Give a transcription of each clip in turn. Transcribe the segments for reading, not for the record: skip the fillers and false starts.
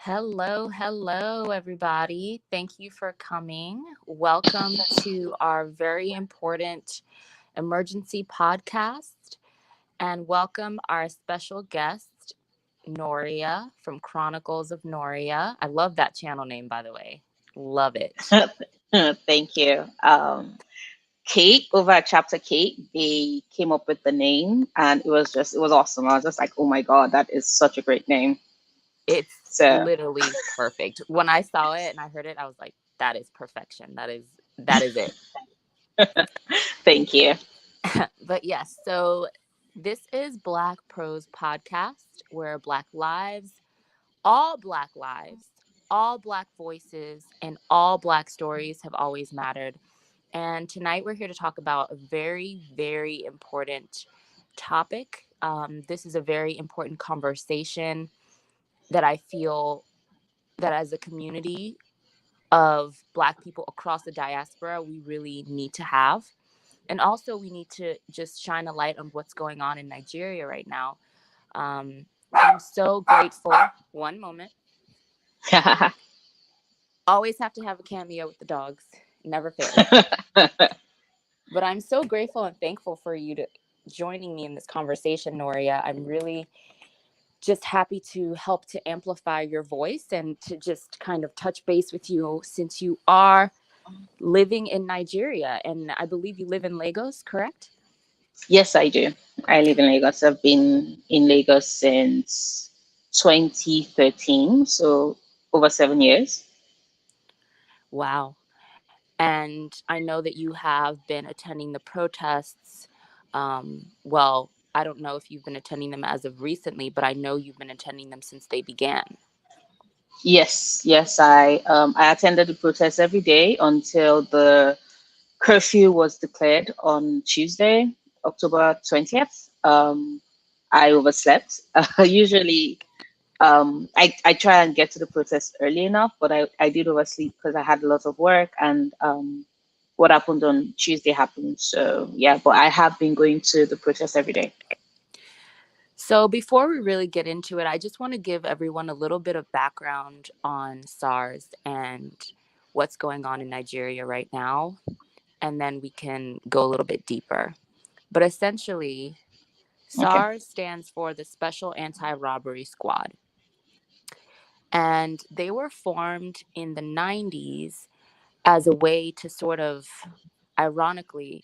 Hello, everybody. Thank you for coming. Welcome to our very important emergency podcast, and welcome our special guest, Noria from Chronicles of Noria. I love that channel name, by the way. Love it. Thank you. Kate over at Chapter Kate, they came up with the name and it was awesome. I was just like, oh my God, that is such a great name. It's So literally perfect. When I saw it and I heard it, I was like, that is perfection. That is it. thank you. But yes, so this is Black Prose Podcast, where Black lives, all Black voices, and all Black stories have always mattered. And tonight we're here to talk about a very, very important topic. This is a very important conversation that I feel that as a community of Black people across the diaspora, we really need to have. And also, we need to just shine a light on what's going on in Nigeria right now. I'm so grateful. One moment. Always have to have a cameo with the dogs. Never fails. But I'm so grateful and thankful for you to joining me in this conversation, Noria. I'm really just happy to help to amplify your voice and to just kind of touch base with you since you are living in Nigeria. And I believe you live in Lagos, correct? Yes, I do. I live in Lagos. I've been in Lagos since 2013, so over 7 years. Wow. And I know that you have been attending the protests. Well, I don't know if you've been attending them as of recently, but I know you've been attending them since they began. Yes. I attended the protest every day until the curfew was declared on Tuesday, October 20th. I overslept. Usually, I try and get to the protest early enough, but I did oversleep because I had a lot of work and what happened on Tuesday happened. So, yeah, but I have been going to the protest every day. So before we really get into it, I just want to give everyone a little bit of background on SARS and what's going on in Nigeria right now, and then we can go a little bit deeper. But essentially, Okay. SARS stands for the Special Anti-Robbery Squad. And they were formed in the 90s as a way to sort of, ironically,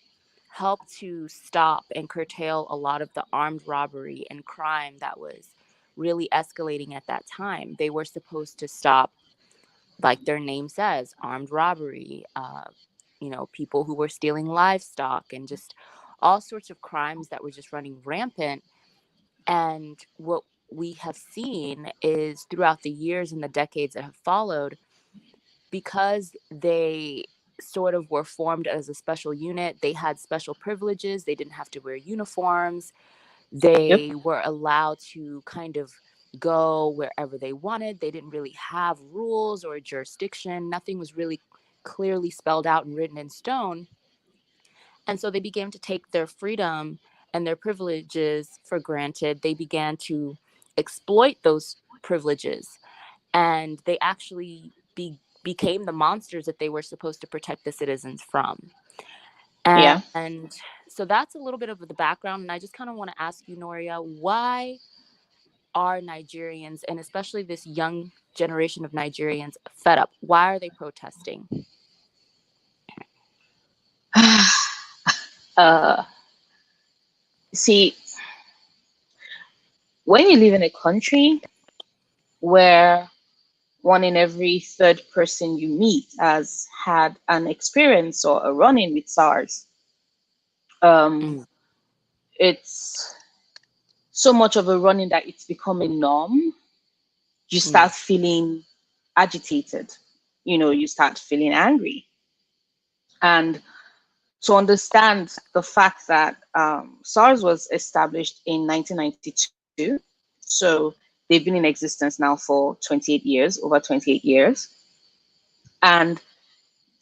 help to stop and curtail a lot of the armed robbery and crime that was really escalating at that time. They were supposed to stop, like their name says, armed robbery, people who were stealing livestock and just all sorts of crimes that were just running rampant. And what we have seen is throughout the years and the decades that have followed, because they sort of were formed as a special unit, they had special privileges. They didn't have to wear uniforms. Yep. They were allowed to kind of go wherever they wanted. They didn't really have rules or jurisdiction. Nothing was really clearly spelled out and written in stone. And so they began to take their freedom and their privileges for granted. They began to exploit those privileges, and they actually became the monsters that they were supposed to protect the citizens from. Yeah. And so that's a little bit of the background. And I just kind of want to ask you, Noria, why are Nigerians, and especially this young generation of Nigerians, fed up? Why are they protesting? uh, See, when you live in a country where one in every third person you meet has had an experience or a run-in with SARS, um, Mm, it's so much of a run-in that it's become a norm. You mm, start feeling agitated. You start feeling angry. And to understand the fact that SARS was established in 1992, so they've been in existence now for 28 years, over 28 years, and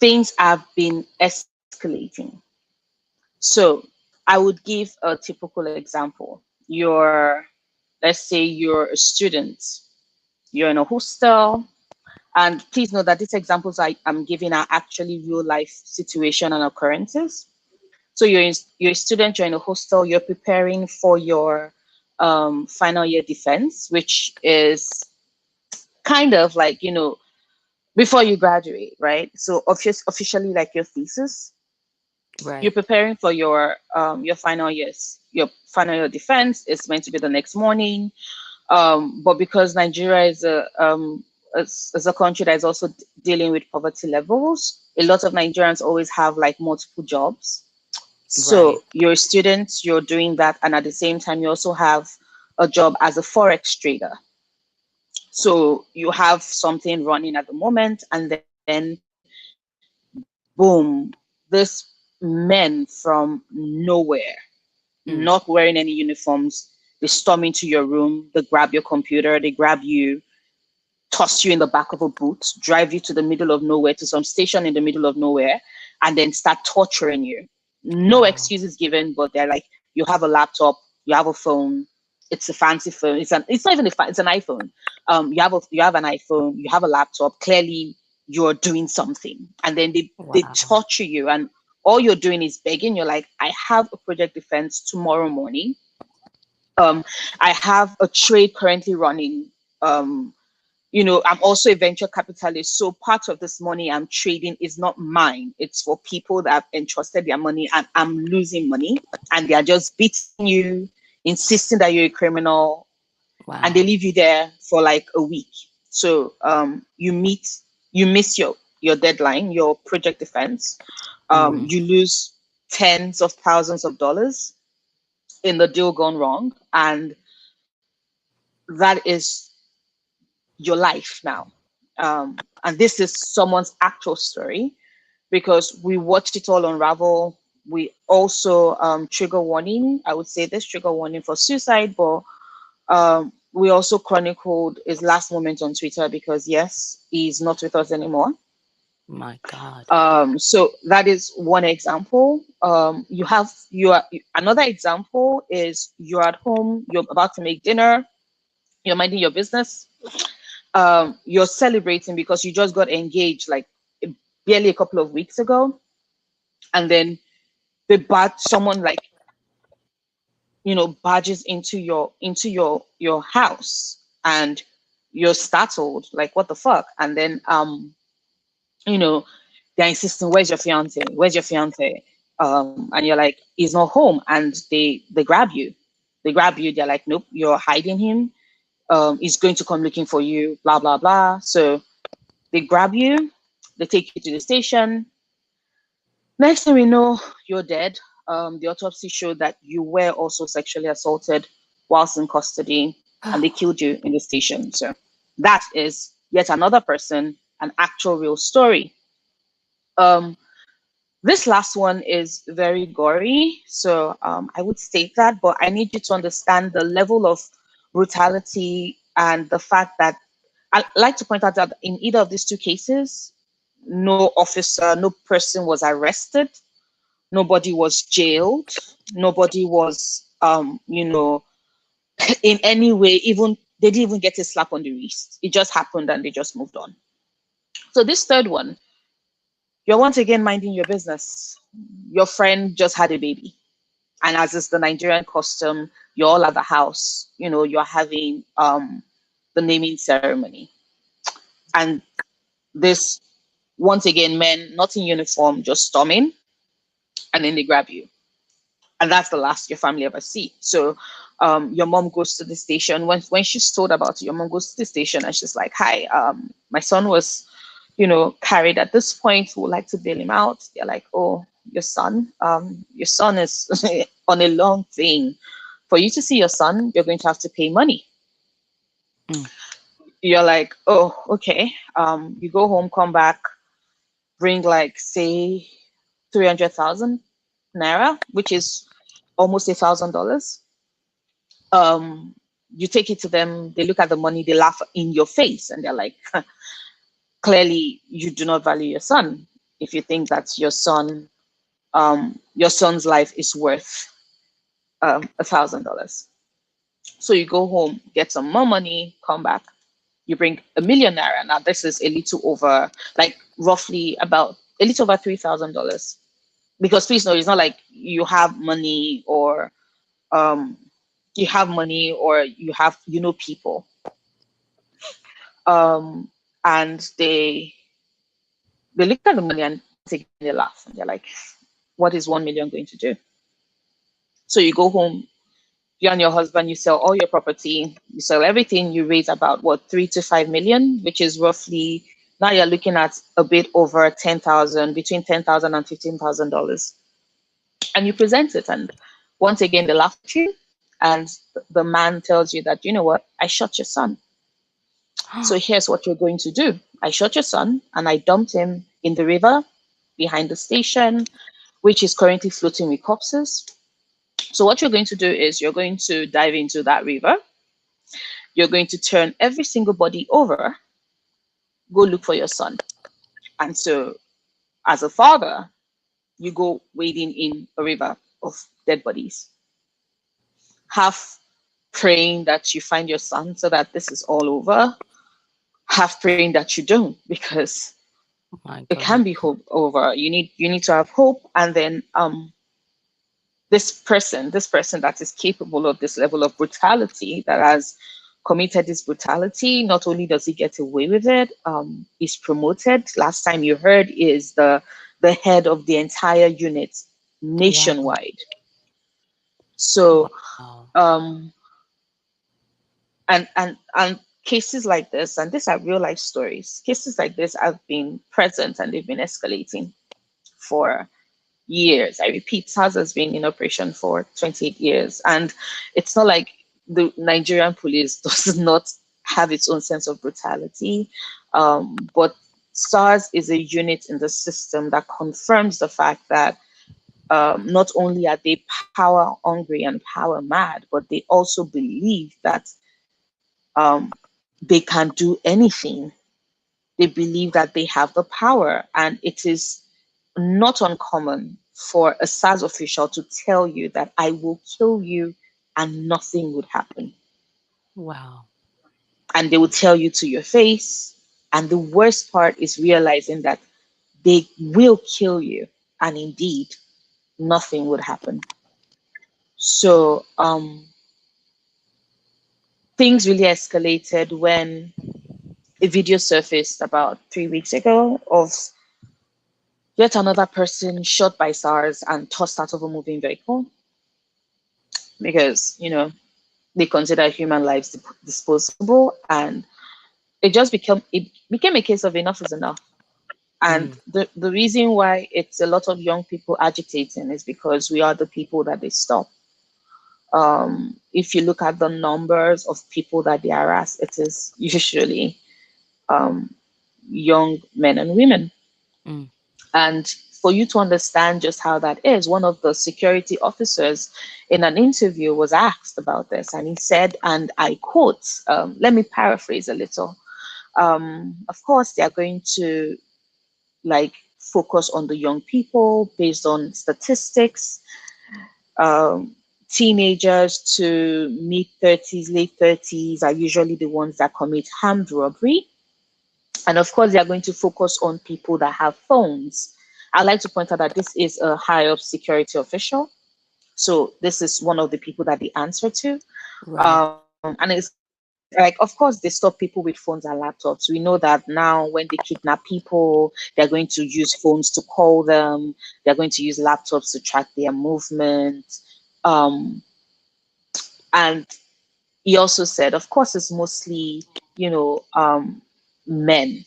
things have been escalating. So I would give a typical example. Let's say you're a student you're in a hostel. And please know that these examples I'm giving are actually real life situation and occurrences. So you're a student, you're in a hostel, you're preparing for your final year defense, which is kind of like, before you graduate, right? So officially like your thesis, you're Right. preparing for your final years. Your final year defense is meant to be the next morning. But because Nigeria is a country that is also dealing with poverty levels, a lot of Nigerians always have like multiple jobs. Right. So you're a student, you're doing that, and at the same time, you also have a job as a forex trader. So you have something running at the moment, and then boom, this men from nowhere, Mm. not wearing any uniforms, they storm into your room, they grab your computer, they grab you, toss you in the back of a boot, drive you to the middle of nowhere, to some station in the middle of nowhere, and then start torturing you. No Wow. excuses given, but they're like, you have a laptop, you have a phone, it's a fancy phone. It's not even it's an iPhone. You have an iPhone, you have a laptop. Clearly, you're doing something, and then they Wow. torture you, and all you're doing is begging. You're like, I have a project defense tomorrow morning. Um, I have a trade currently running. I'm also a venture capitalist. So part of this money I'm trading is not mine. It's for people that have entrusted their money and I'm losing money. And they are just beating you, insisting that you're a criminal, and they Wow. leave you there for like a week. So you miss your deadline, your project defense. Mm. You lose tens of thousands of dollars in the deal gone wrong. And that is your life now. And this is someone's actual story because we watched it all unravel. We also trigger warning. I would say this trigger warning for suicide, but we also chronicled his last moment on Twitter because yes, he's not with us anymore. My God. So that is one example. You are another example is you're at home, you're about to make dinner, you're minding your business, you're celebrating because you just got engaged like barely a couple of weeks ago, and then someone like barges into your house, and you're startled like what the fuck, and then you know they're insisting, where's your fiance, and you're like, he's not home, and they grab you, they're like, nope, you're hiding him, he's going to come looking for you, blah blah blah. So they grab you, they take you to the station. Next thing we know, you're dead. The autopsy showed that you were also sexually assaulted whilst in custody, and they killed you in the station. So that is yet another person, an actual real story. Um, this last one is very gory, so I would state that, but I need you to understand the level of brutality and the fact that I like to point out that in either of these two cases, no officer, no person was arrested, nobody was jailed, nobody was, in any way, even they didn't even get a slap on the wrist. It just happened and they just moved on. So this third one, you're once again minding your business. Your friend just had a baby. And as is the Nigerian custom, you're all at the house, you're having the naming ceremony. And this, once again, men not in uniform, just storming, and then they grab you. And that's the last your family ever see. So your mom goes to the station. When she's told about it, your mom goes to the station and she's like, hi, my son was, carried at this point. We would like to bail him out. They're like, oh, your son is on a long thing. For you to see your son, you're going to have to pay money. Mm. You're like, oh, okay. You go home, come back, bring like say 300,000 naira, which is almost $1,000. Um, you take it to them, they look at the money, they laugh in your face, and they're like, clearly you do not value your son if you think that your son's life is worth $1,000. So you go home, get some more money, come back. You bring 1 million naira. Now this is a little over, like roughly about a little over $3,000. Because please know, it's not like you have money or um you have people, um and they look at the money and once again they laugh and they're like, what is 1 million going to do? So you go home, you and your husband, you sell all your property, you sell everything, you raise about what, 3 to 5 million, which is roughly, now you're looking at a bit over 10,000, between 10,000 and $15,000. And you present it, and once again they laugh at you, and the man tells you that, you know what, I shot your son. So here's what you're going to do. I shot your son and I dumped him in the river behind the station, which is currently floating with corpses. So what you're going to do is you're going to dive into that river. You're going to turn every single body over, go look for your son. And so as a father, you go wading in a river of dead bodies, half praying that you find your son so that this is all over, half praying that you don't, because Oh my it can God. be hope over. You need to have hope, and then this person that is capable of this level of brutality, that has committed this brutality, not only does he get away with it, he's promoted. Last time you heard, is the head of the entire unit Wow. nationwide. So Wow. um and cases like this, and these are real life stories, cases like this have been present and they've been escalating for years. I repeat, SARS has been in operation for 28 years. And it's not like the Nigerian police does not have its own sense of brutality. But SARS is a unit in the system that confirms the fact that not only are they power hungry and power mad, but they also believe that um, they can do anything. They believe that they have the power, and it is not uncommon for a SARS official to tell you that I will kill you and nothing would happen. Wow. And they will tell you to your face. And the worst part is realizing that they will kill you, and indeed nothing would happen. So things really escalated when a video surfaced about 3 weeks ago of yet another person shot by SARS and tossed out of a moving vehicle, because they consider human lives disposable, and it became a case of enough is enough. And Mm. the reason why it's a lot of young people agitating is because we are the people that they stop. If you look at the numbers of people that they harass, it is usually um, young men and women. Mm. And for you to understand just how that is, one of the security officers in an interview was asked about this, and he said, and I quote, let me paraphrase a little. Of course, they are going to like focus on the young people based on statistics. Um, Teenagers to mid 30s, late 30s are usually the ones that commit armed robbery. And of course, they are going to focus on people that have phones. I'd like to point out that this is a high up security official. So this is one of the people that they answer to. Right. And it's like, of course, they stop people with phones and laptops. We know that now when they kidnap people, they're going to use phones to call them, they're going to use laptops to track their movement. Um, and he also said, of course, it's mostly, men,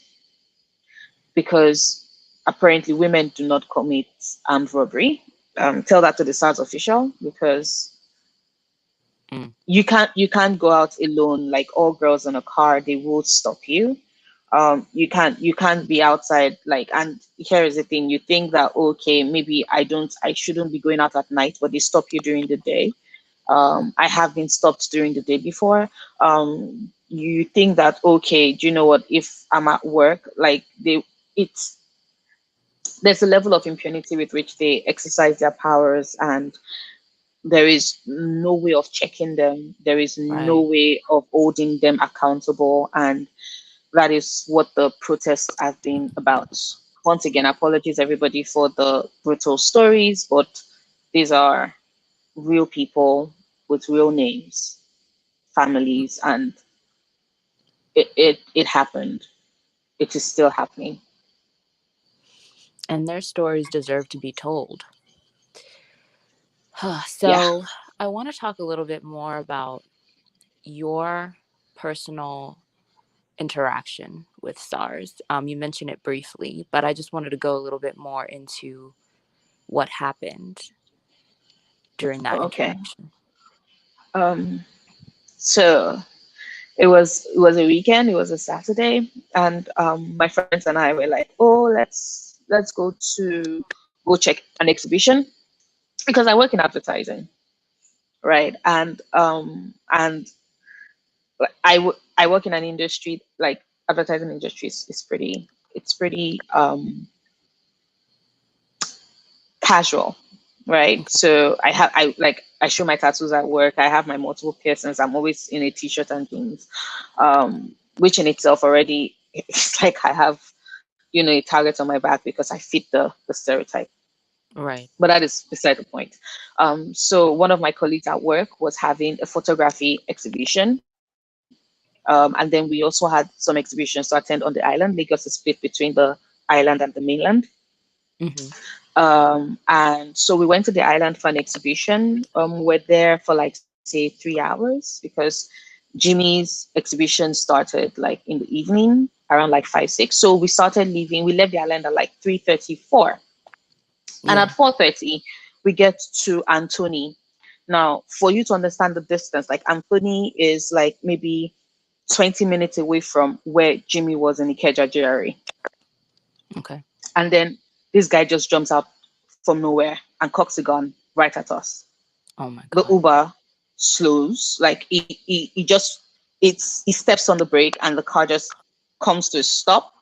because apparently women do not commit armed robbery. Tell that to the SARS official, because Mm. you can't go out alone like all girls in a car. They will stop you. You can't be outside, like, and here is the thing, you think that, okay, maybe I shouldn't be going out at night, but they stop you during the day. I have been stopped during the day before. You think that, okay, do you know what, if I'm at work, like, it's there's a level of impunity with which they exercise their powers, and there is no way of checking them. There is no Right. way of holding them accountable. And that is what the protests have been about. Once again, apologies everybody for the brutal stories, but these are real people with real names, families, and it happened. It is still happening. And their stories deserve to be told. Yeah. So, I want to talk a little bit more about your personal interaction with SARS. You mentioned it briefly, but I just wanted to go a little bit more into what happened during that Okay. interaction. Um, so it was a weekend. It was a Saturday, and my friends and I were like, "Oh, let's go check an exhibition," because I work in advertising, right? And I work in an industry like advertising industry is pretty it's pretty casual, right? Okay. So I show my tattoos at work. I have my multiple piercings. I'm always in a t-shirt and jeans, which in itself already it's like I have a target on my back because I fit the stereotype. Right. But that is beside the point. So one of my colleagues at work was having a photography exhibition. And then we also had some exhibitions to attend on the island. Lagos is split between the island and the mainland. Mm-hmm. And so we went to the island for an exhibition. We were there for like say 3 hours because Jimmy's exhibition started like in the evening around like 5, 6. So we started leaving. We left the island at like 3:34, and at Yeah. 4:30 we get to Anthony. Now, for you to understand the distance, like Anthony is like maybe 20 minutes away from where Jimmy was in Ikeja GRA. Okay. And then this guy just jumps out from nowhere and cocks a gun right at us. Oh my The God. Uber slows, like he steps on the brake and the car just comes to a stop.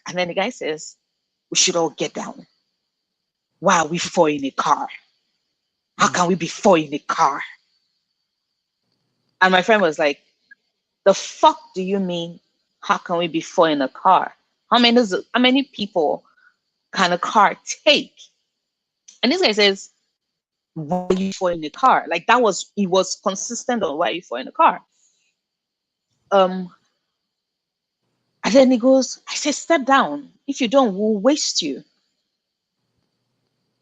And then the guy says, "We should all get down. Why are we four in a car? How Mm. can we be four in a car?" And my friend was like, "The fuck do you mean? How can we be four in a car? How many people can a car take?" And this guy says, "Why are you four in a car?" Like that was he was consistent on why are you four in a car. Um, and then he goes, "I said, step down. If you don't, we'll waste you."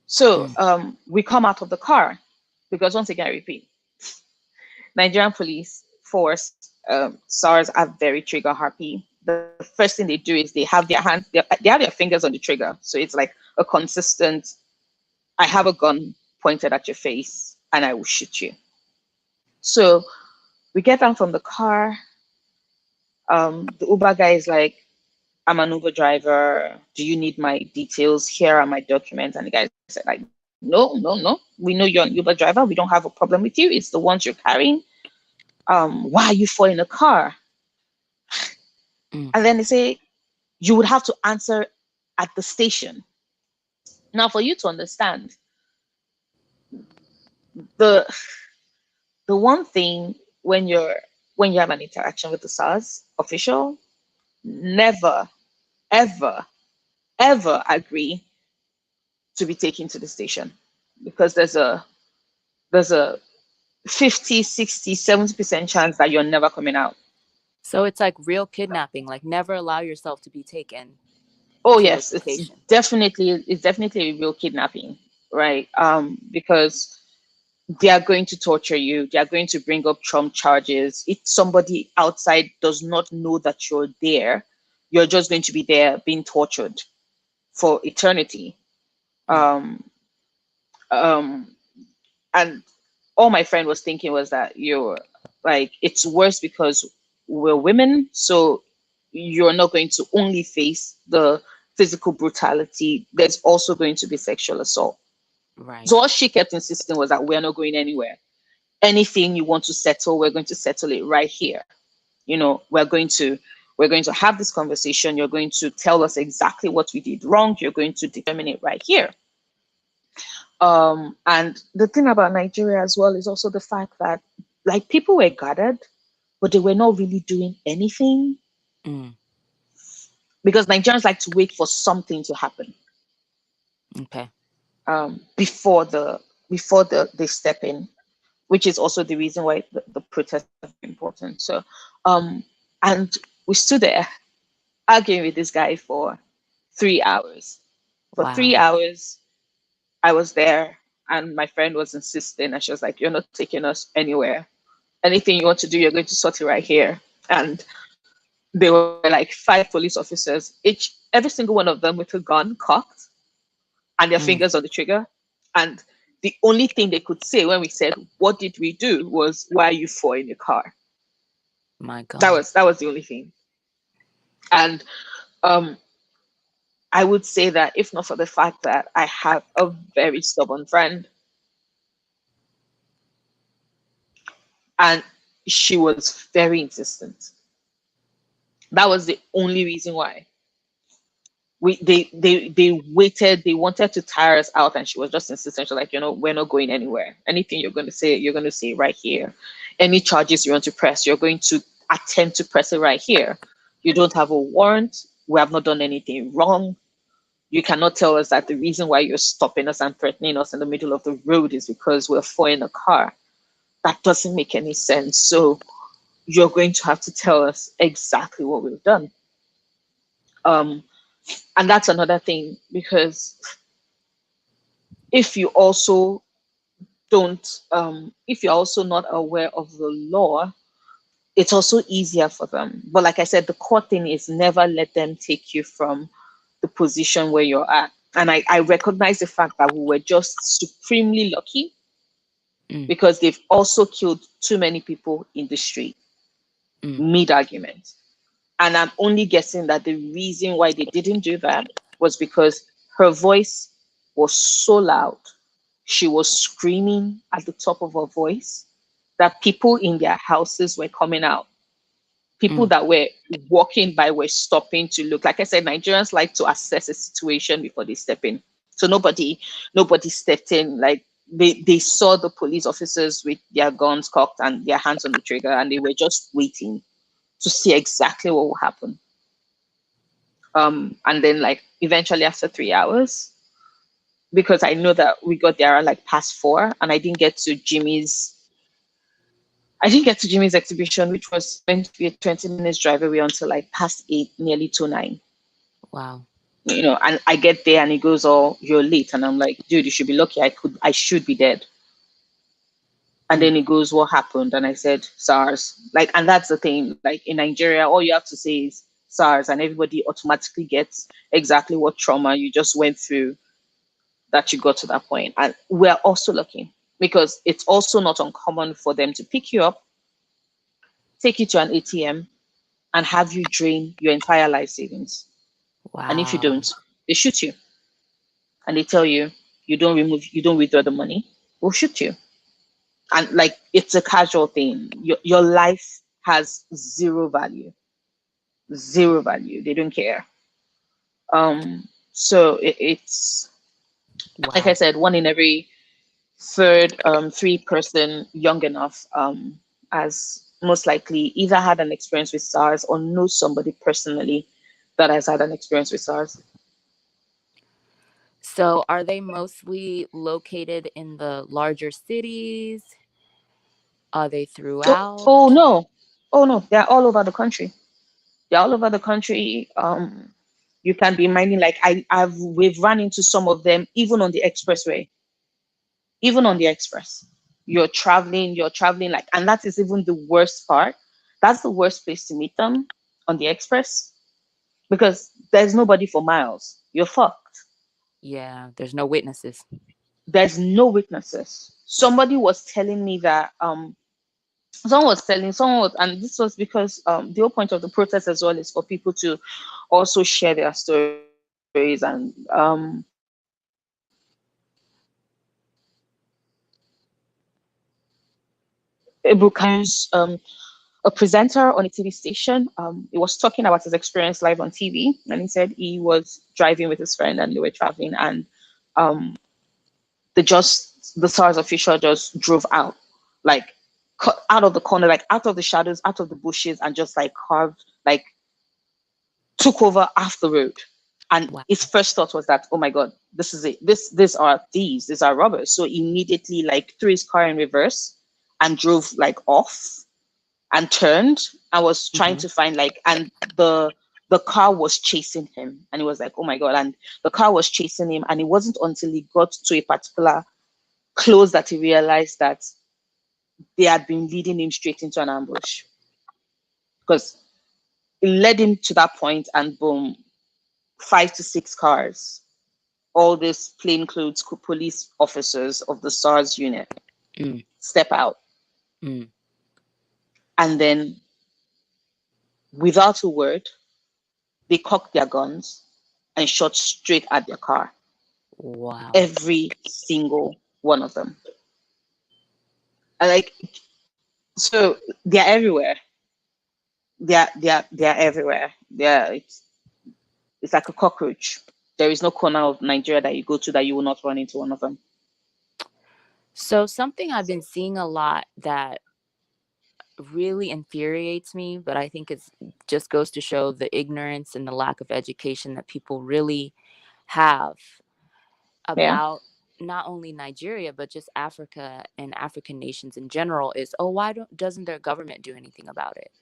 So Mm. we come out of the car because once again, I repeat, Nigerian police force, SARS are very trigger happy. The first thing they do is they have their fingers on the trigger. So it's like a consistent, I have a gun pointed at your face and I will shoot you. So we get down from the car. The Uber guy is like, "I'm an Uber driver. Do you need my details? Here are my documents." And the guy said, like, "No, no, no. We know you're an Uber driver. We don't have a problem with you. It's the ones you're carrying. Why are you four in a car?" Mm. And then they say, "You would have to answer at the station." Now, for you to understand, the the one thing when you have an interaction with the SARS official, never, ever, ever agree to be taken to the station because there's a 50, 60, 70% chance that you're never coming out. So it's like real kidnapping. Like never allow yourself to be taken Oh to a yes, location. it's definitely a real kidnapping, right? Because they are going to torture you. They are going to bring up Trump charges. If somebody outside does not know that you're there, you're just going to be there being tortured for eternity. Mm. Um, um, and all my friend was thinking was that you're like it's worse because we're women, so you're not going to only face the physical brutality. There's also going to be sexual assault. Right. So all she kept insisting was that we're not going anywhere. Anything you want to settle, we're going to settle it right here. We're going to have this conversation. You're going to tell us exactly what we did wrong. You're going to determine it right here. And the thing about Nigeria as well is also the fact that like people were gathered, but they were not really doing anything Mm. because Nigerians like to wait for something to happen Okay. before they step in, which is also the reason why the protests are very important. So, and we stood there arguing with this guy for 3 hours. For Wow. 3 hours, I was there, and my friend was insisting, and she was like, "You're not taking us anywhere. Anything you want to do, you're going to sort it right here." And there were like 5 police officers, every single one of them with a gun cocked and their Mm. fingers on the trigger. And the only thing they could say when we said, "What did we do?" was, "Why are you four in your car?" My That God. was that was the only thing. And um, I would say that if not for the fact that I have a very stubborn friend, and she was very insistent, that was the only reason why they waited. They wanted to tire us out, and she was just insistent. She's like, we're not going anywhere. Anything you're going to say right here. Any charges you want to press, you're going to attempt to press it right here. You don't have a warrant. We have not done anything wrong. You cannot tell us that the reason why you're stopping us and threatening us in the middle of the road is because we're four in a car. That doesn't make any sense. So you're going to have to tell us exactly what we've done. um and that's another thing, because if you also don't if you're also not aware of the law, it's also easier for them. But like I said, the core thing is never let them take you from the position where you're at. And I recognize the fact that we were just supremely lucky, Mm. because they've also killed too many people in the street Mm. mid argument. And I'm only guessing that the reason why they didn't do that was because her voice was so loud. She was screaming at the top of her voice that people in their houses were coming out. People Mm. that were walking by were stopping to look. Like I said, Nigerians like to assess a situation before they step in. So nobody stepped in. Like they saw the police officers with their guns cocked and their hands on the trigger, and they were just waiting to see exactly what will happen. And then like eventually after 3 hours, because I know that we got there at like past 4, and I didn't get to Jimmy's exhibition, which was meant to be a 20 minutes drive away, until like past 8, nearly to 9. Wow. And I get there and he goes, "Oh, you're late." And I'm like, "Dude, you should be lucky. I should be dead." And Mm. then he goes, "What happened?" And I said, "SARS." Like, and that's the thing. Like in Nigeria, all you have to say is SARS, and everybody automatically gets exactly what trauma you just went through that you got to that point. And we're also lucky, because it's also not uncommon for them to pick you up, take you to an ATM, and have you drain your entire life savings. And if you Wow. don't, they shoot you, and they tell you, you don't withdraw the money, we'll shoot you. And like it's a casual thing. Your life has zero value. They don't care. So it's like I Wow. said, one in every third 3 person young enough has most likely either had an experience with SARS or knows somebody personally that has had an experience with SARS. So are they mostly located in the larger cities? Are they Oh throughout? no, oh no, they're all over the country. They're all over the country. You can be minding, like we've run into some of them even on the expressway, even on the express. You're traveling like, and that is even the worst part. That's the worst place to meet them, on the express, because there's nobody for miles. You're fucked. Yeah, there's no witnesses. There's no witnesses. Somebody was telling me that and this was because the whole point of the protest as well is for people to also share their stories. And Ebuka's a presenter on a TV station. He was talking about his experience live on TV, and he said he was driving with his friend and they were traveling, and the SARS official just drove out, like out of the corner, like out of the shadows, out of the bushes, and just like carved, like took over half the road. And Wow. his first thought was that, oh my God, this is it. These are thieves. These are robbers. So immediately like threw his car in reverse and drove like off and turned and was trying Hmm. to find like, and the car was chasing him, and he was like, oh my God. And the car was chasing him, and it wasn't until he got to a particular close that he realized that they had been leading him straight into an ambush, because it led him to that point, and boom, 5 to 6 cars, all these plainclothes police officers of the SARS unit Mm. step out, Mm. and then without a word, they cocked their guns and shot straight at their car. Wow. Every single one of them. And like, so they're everywhere. They're everywhere. It's like a cockroach. There is no corner of Nigeria that you go to that you will not run into one of them. So something I've been seeing a lot that really infuriates me, but I think it's just goes to show the ignorance and the lack of education that people really have Yeah. about not only Nigeria but just Africa and African nations in general is, oh, why doesn't their government do anything about it?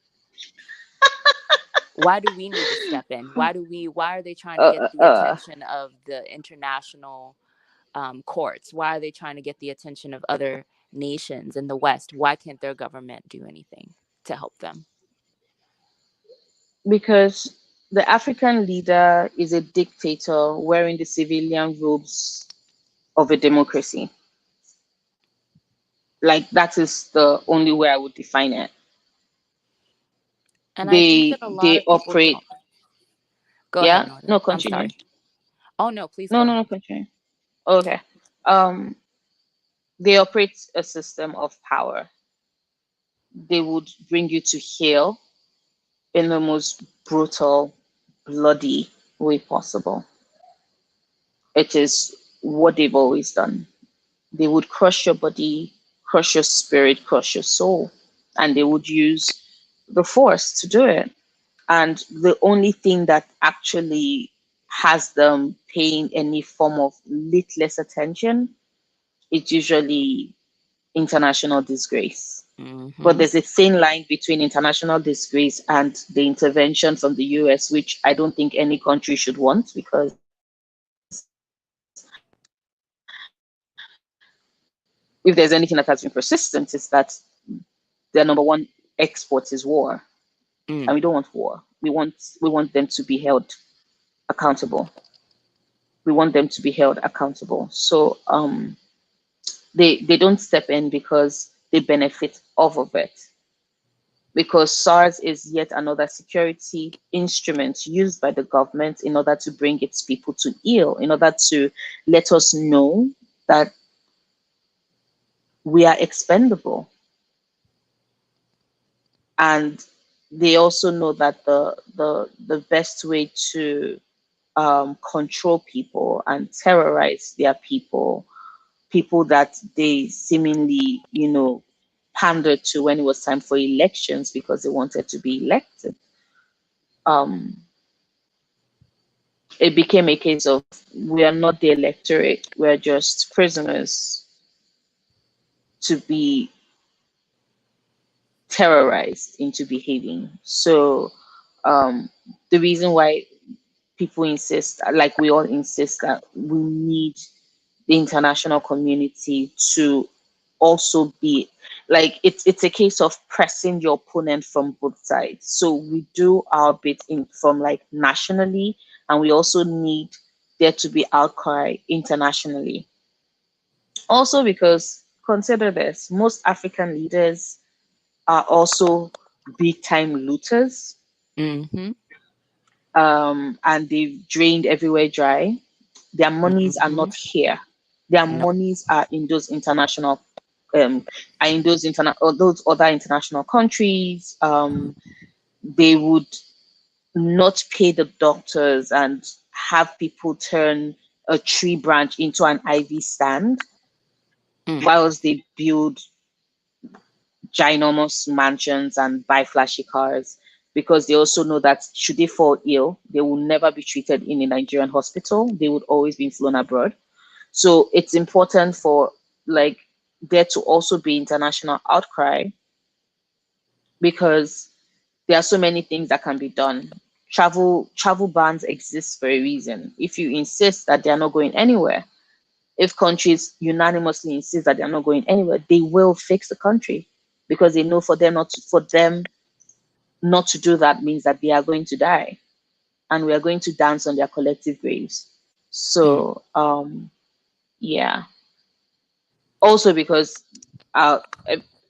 Why do we need to step in? Why are they trying to get Uh, the uh, attention of the international courts? Why are they trying to get the attention of other nations in the West? Why can't their government do anything to help them? because the African leader is a dictator wearing the civilian robes of a democracy. Like that is the only way I would define it. And I think that They a lot they of people operate. don't. Go ahead, Yeah. Noria. No, I'm continue. sorry. Oh no, please No, go no, no, ahead. continue. Okay. Um, they operate a system of power. They would bring you to heel in the most brutal, bloody way possible. It is what they've always done. They would crush your body, crush your spirit, crush your soul, and they would use the force to do it. And the only thing that actually has them paying any form of litless attention is usually international disgrace. But Mm-hmm. there's a thin line between international disgrace and the intervention from the US, which I don't think any country should want, because if there's anything that has been persistent, is that their number one export is war. And Mm. we don't want war. We want them to be held accountable. We want them to be held accountable. So they don't step in because they benefit off of it. Because SARS is yet another security instrument used by the government in order to bring its people to heel, in order to let us know that we are expendable. And they also know that the best way to control people and terrorize their people that they seemingly, pandered to when it was time for elections because they wanted to be elected. Um, it became a case of we are not the electorate, we're just prisoners to be terrorized into behaving. So the reason why people insist, like we all insist, that we need the international community to also be like it's a case of pressing your opponent from both sides. So we do our bit in from like nationally, and we also need there to be outcry internationally. Also because consider this, most African leaders are also big time looters, Mm-hmm. and they've drained everywhere dry. Their monies are Mm-hmm. not here. Their No. monies are in those international, are in those or those other international countries. They would not pay the doctors and have people turn a tree branch into an IV stand Mm. whilst they build ginormous mansions and buy flashy cars, because they also know that should they fall ill, they will never be treated in a Nigerian hospital. They would always be flown abroad. So it's important for like there to also be international outcry, because there are so many things that can be done. Travel bans exist for a reason. If you insist that they are not going anywhere, if countries unanimously insist that they're not going anywhere, they will fix the country, because they know for them not to do that means that they are going to die, and we are going to dance on their collective graves. Mm. So yeah. Also because uh,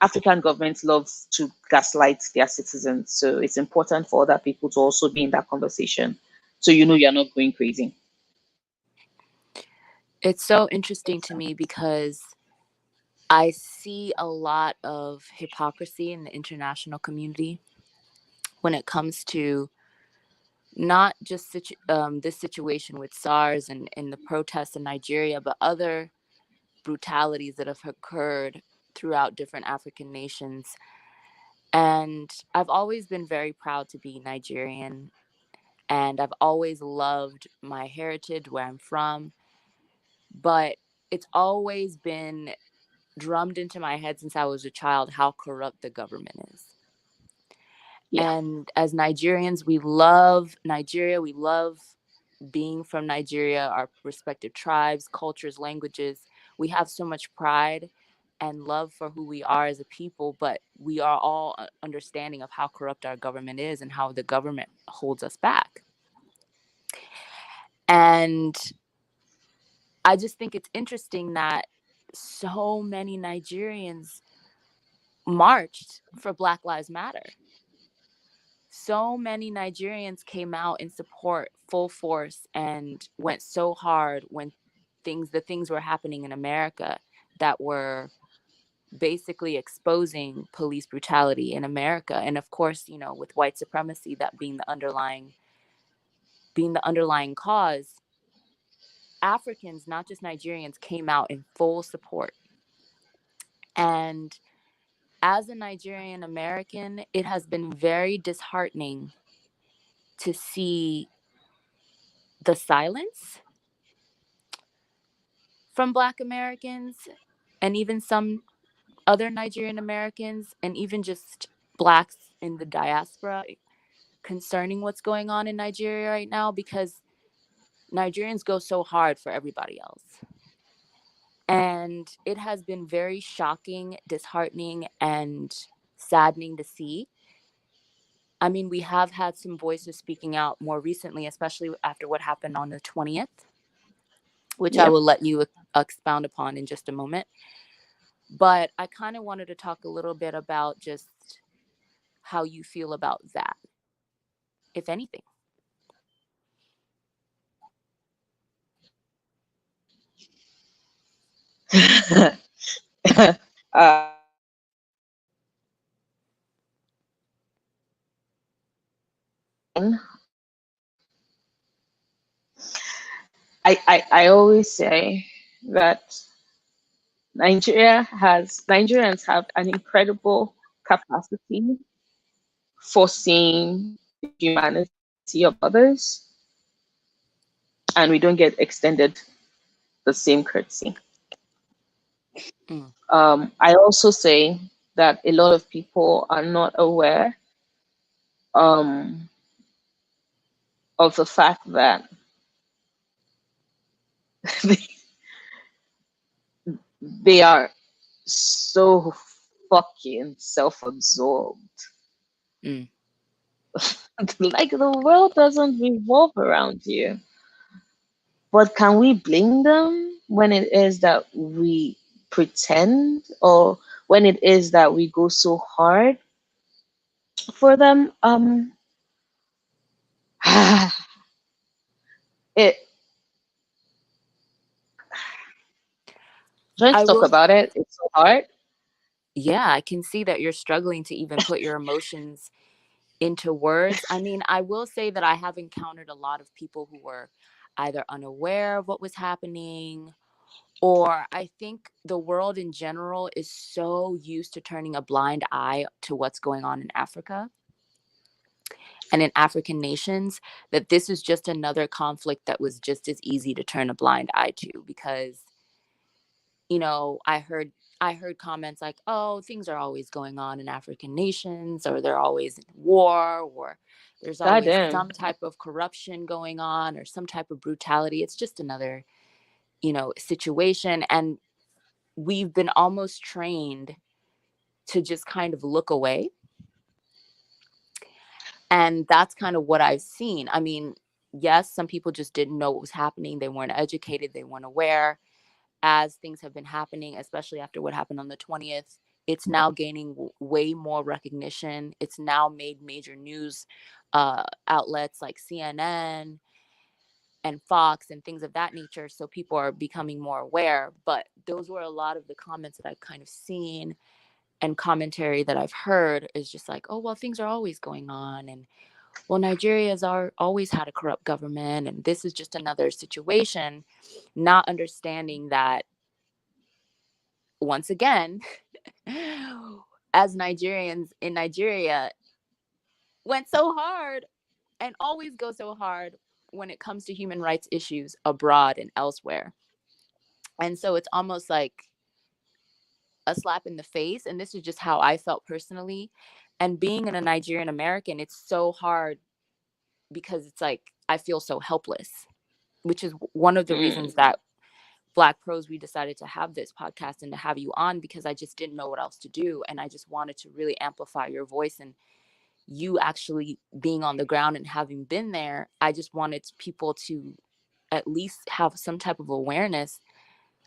African governments love to gaslight their citizens, so it's important for other people to also be in that conversation, so you know you're not going crazy. It's so interesting to me because I see a lot of hypocrisy in the international community when it comes to not just this situation with SARS and the protests in Nigeria, but other brutalities that have occurred throughout different African nations. And I've always been very proud to be Nigerian, and I've always loved my heritage, where I'm from. But it's always been drummed into my head since I was a child how corrupt the government is. Yeah. And as Nigerians, we love Nigeria. We love being from Nigeria, our respective tribes, cultures, languages. We have so much pride and love for who we are as a people, but we are all understanding of how corrupt our government is and how the government holds us back. And I just think it's interesting that so many Nigerians marched for Black Lives Matter. So many Nigerians came out in support full force and went so hard when the things were happening in America that were basically exposing police brutality in America. And of course, you know, with white supremacy that being the underlying cause, Africans, not just Nigerians, came out in full support. And as a Nigerian American, it has been very disheartening to see the silence from Black Americans and even some other Nigerian Americans and even just Blacks in the diaspora concerning what's going on in Nigeria right now, because Nigerians go so hard for everybody else. And it has been very shocking, disheartening, and saddening to see. I mean, we have had some voices speaking out more recently, especially after what happened on the 20th, which I Yep. will let you expound upon in just a moment. But I kind of wanted to talk a little bit about just how you feel about that, if anything. I always say that Nigerians have an incredible capacity for seeing the humanity of others, and we don't get extended the same courtesy. Mm. I also say that a lot of people are not aware um, of the fact that they are so fucking self-absorbed. Mm. Like the world doesn't revolve around you. But can we blame them when it is that we pretend, or when it is that we go so hard for them? It Trying to I talk will, about it, it's so hard. yeah, I can see that you're struggling to even put your emotions into words. I mean, I will say that I have encountered a lot of people who were either unaware of what was happening Or I think the world in general is so used to turning a blind eye to what's going on in Africa and in African nations that this is just another conflict that was just as easy to turn a blind eye to. Because I heard comments like, oh, things are always going on in African nations, or they're always in war, or there's God always damn. some type of corruption going on, or some type of brutality. It's just another situation. And we've been almost trained to just kind of look away. And that's kind of what I've seen. I mean, yes, some people just didn't know what was happening. They weren't educated, they weren't aware. As things have been happening, especially after what happened on the 20th, it's now gaining way more recognition. It's now made major news outlets like CNN and Fox and things of that nature. So people are becoming more aware. But those were a lot of the comments that I've kind of seen, and commentary that I've heard is just like, oh, well, things are always going on. And well, Nigeria's always had a corrupt government. And this is just another situation, not understanding that, once again, as Nigerians in Nigeria went so hard and always go so hard when it comes to human rights issues abroad and elsewhere. And so it's almost like a slap in the face. And this is just how I felt personally. And being a Nigerian American, it's so hard because it's like I feel so helpless, which is one of the Mm. reasons that Black Prose, we decided to have this podcast and to have you on, because I just didn't know what else to do. And I just wanted to really amplify your voice, and you actually being on the ground and having been there. I just wanted people to at least have some type of awareness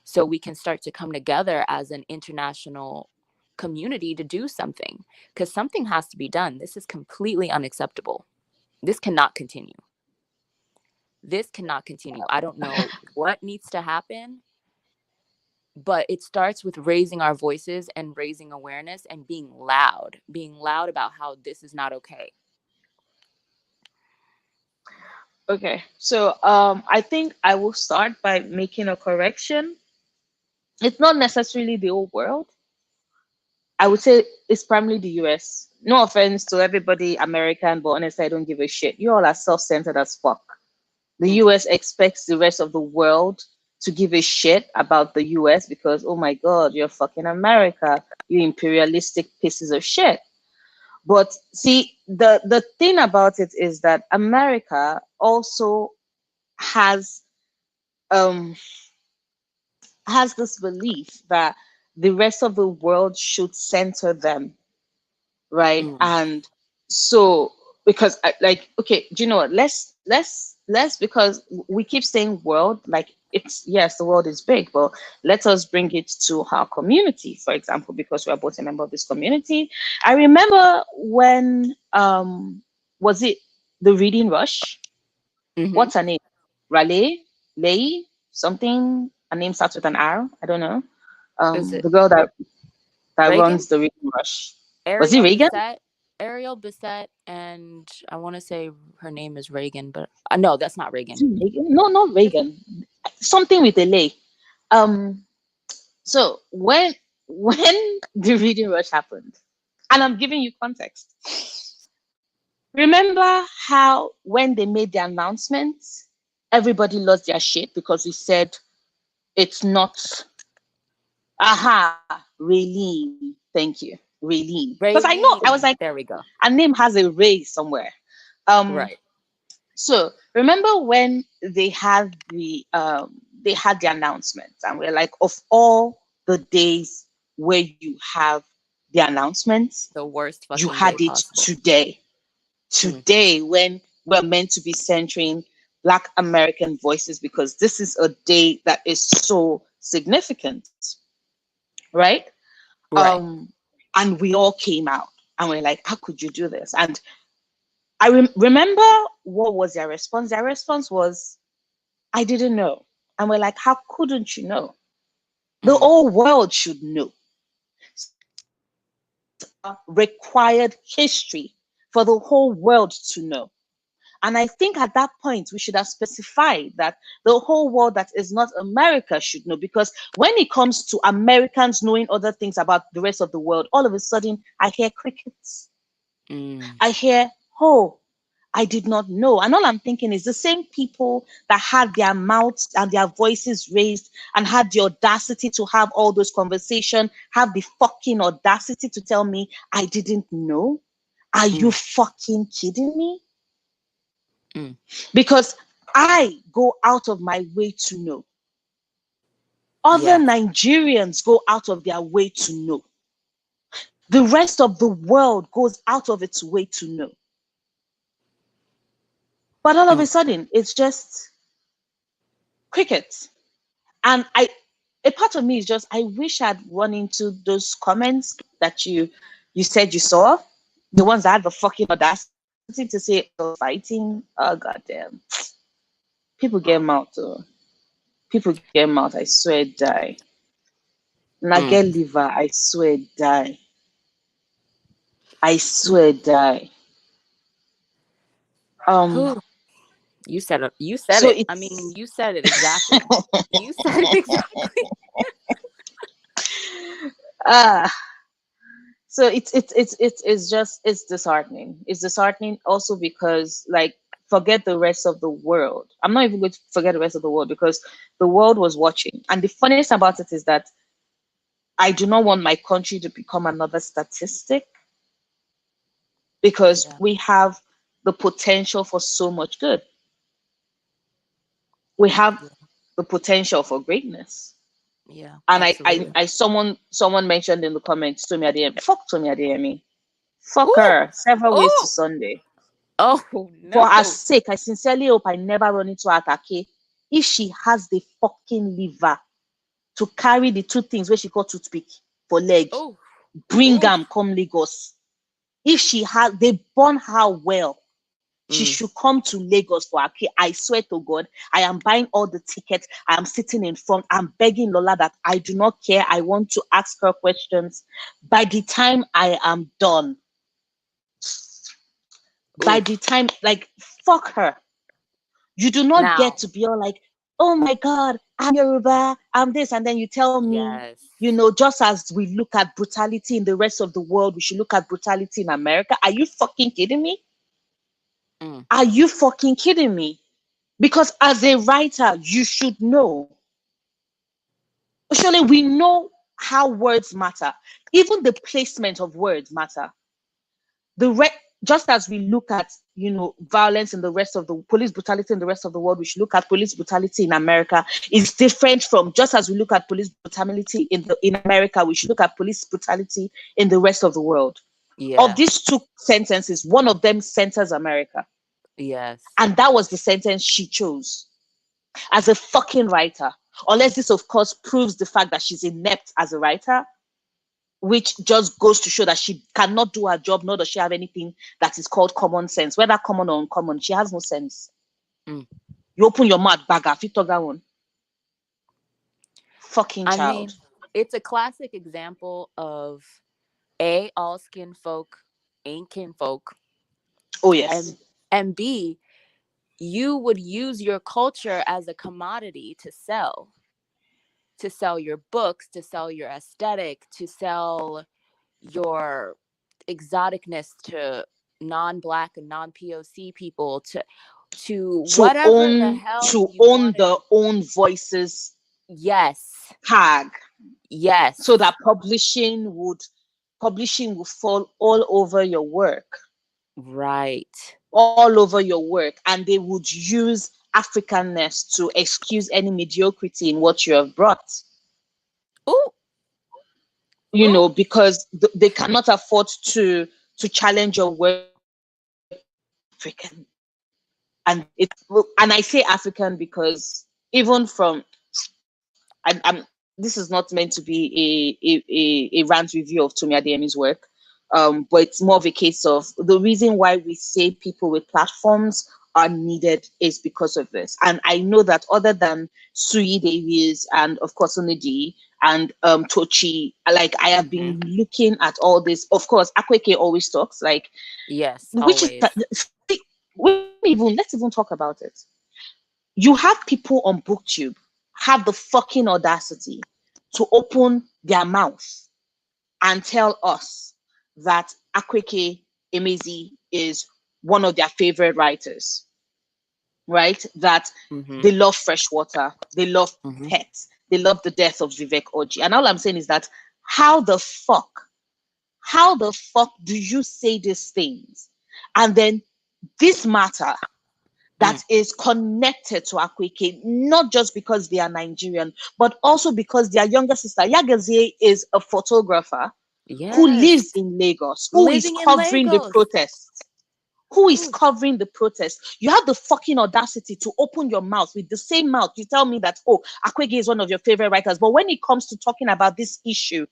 so we can start to come together as an international community to do something, because something has to be done. This is completely unacceptable. This cannot continue. This cannot continue. I don't know what needs to happen, but it starts with raising our voices and raising awareness and being loud about how this is not okay. Okay, so I think I will start by making a correction. It's not necessarily the whole world. I would say it's primarily the US. No offense to everybody American, but honestly, I don't give a shit. You all are self-centered as fuck. The Mm, US expects the rest of the world to give a shit about the US because, oh my God, you're fucking America, you imperialistic pieces of shit. But see, the thing about it is that America also has um has this belief that the rest of the world should center them, right? mm, And so, because like, okay, do you know what? Let's because we keep saying world, like it's, yes, the world is big, but let us bring it to our community, for example, because we are both a member of this community. I remember when was it the reading rush? mm-hmm. What's her name? Raleigh, Lay, something. Her name starts with an R. I don't know. Is it The girl that Reagan? runs the reading rush. Was it Ariel Reagan? Bissett? Ariel Bissett, and I want to say her name is Reagan, but no, that's not Is Reagan. it Reagan? No, not Is it? Reagan. Something with a lay. Um. So when the reading rush happened, and I'm giving you context. Remember how when they made the announcement, everybody lost their shit because we said it's not. Aha, Raylene. Thank you, Raylene. Because I know I was like, Raylene. There we go. her name has a Ray somewhere. Um. Right. So remember when they had the announcement, and we're like, of all the days where you have the announcement, The worst you fucking day had it possible. today. Mm, Today, when we're meant to be centering Black American voices, because this is a day that is so significant, right? right. Um, and we all came out and we're like, how could you do this? And I remember what was their response. Their response was, I didn't know. And we're like, how couldn't you know? The Mm, whole world should know. Required history for the whole world to know. And I think at that point, we should have specified that the whole world that is not America should know. Because when it comes to Americans knowing other things about the rest of the world, all of a sudden, I hear crickets. Mm. I hear, oh, I did not know. And all I'm thinking is the same people that had their mouths and their voices raised and had the audacity to have all those conversations, have the fucking audacity to tell me I didn't know. Are you Mm. fucking kidding me? Mm. Because I go out of my way to know. Other Yeah. Nigerians go out of their way to know. The rest of the world goes out of its way to know. But all of a Mm. sudden, it's just crickets. And a part of me is just, I wish I'd run into those comments that you said you saw, the ones that had the fucking audacity to say fighting. Oh goddamn, people get mouth though. People get mouth. I swear die. And I Mm. get liver. I swear die. I swear die. Um. Whew. You said it. You said So it. I mean, it's you said it exactly. You said it exactly. ah. So it's just it's disheartening. It's disheartening also because, like, forget the rest of the world. I'm not even going to forget the rest of the world because the world was watching. And the funniest about it is that I do not want my country to become another statistic because Yeah. we have the potential for so much good. We have Yeah. the potential for greatness. Yeah. And Absolutely. someone mentioned in the comments, Tomi Adeyemi. Fuck Tomi Adeyemi. Fuck Ooh. her. Several ways to Oh. Sunday. Oh For her no. sake, I sincerely hope I never run into her Atake. If she has the fucking liver to carry the two things where she got toothpick for leg, Oh. bring Oh. them come Lagos. If she has, they born her well. She Mm. should come to Lagos for her. I swear to God, I am buying all the tickets. I am sitting in front. I'm begging Lola that I do not care. I want to ask her questions. By the time I am done, by the Oof. time, like, fuck her. You do not get Now. to be all like, oh my God, I'm Yoruba, I'm this. And then you tell me, Yes. just as we look at brutality in the rest of the world, we should look at brutality in America. Are you fucking kidding me? Mm. Are you fucking kidding me? Because as a writer, you should know. Surely we know how words matter. Even the placement of words matter. Just as we look at violence in the rest of the police brutality in the rest of the world, we should look at police brutality in America. Is different from just as we look at police brutality in America, we should look at police brutality in the rest of the world. Of Yeah. these two sentences, one of them centers America, Yes. and that was the sentence she chose as a fucking writer. Unless this, of course, proves the fact that she's inept as a writer, which just goes to show that she cannot do her job, nor does she have anything that is called common sense. Whether common or uncommon, she has no sense. Mm. You open your mouth, bagger, fitoga one. Fucking I child. mean, it's a classic example of all skin folk ain't kinfolk, Oh, yes. and B, you would use your culture as a commodity to sell your books, to sell your aesthetic, to sell your exoticness to non-black and non-POC people, to To whatever the own hell to you own wanted. the own voices Yes. tag, so Yes. that publishing would fall all over your work. Right. All over your work, and they would use Africanness to excuse any mediocrity in what you have brought. Ooh. Ooh. Because they cannot afford to challenge your work African. And I say African because even from I'm this is not meant to be a rant review of Tomi Adeyemi's work. But it's more of a case of the reason why we say people with platforms are needed is because of this. And I know that other than Sui Davies and of course Onidi and Tochi, like I have Mm-hmm. been looking at all this. Of course, Akweke always talks, like Yes, which is always. when it let's even talk about it. You have people on BookTube have the fucking audacity to open their mouth and tell us that Akweke Emezi is one of their favorite writers, right? That Mm-hmm. they love freshwater, they love Mm-hmm. pets, they love the death of Vivek Oji. And all I'm saying is that how the fuck, how the fuck do you say these things? And then this matter Mm. that is connected to Akweke, not just because they are Nigerian, but also because their younger sister, Yagazie, is a photographer who lives Yes. in Lagos, who is Living in covering the Lagos. protests. Who is Ooh. covering the protest? You have the fucking audacity to open your mouth with the same mouth. You tell me that, oh, Akwege is one of your favorite writers. But when it comes to talking about this issue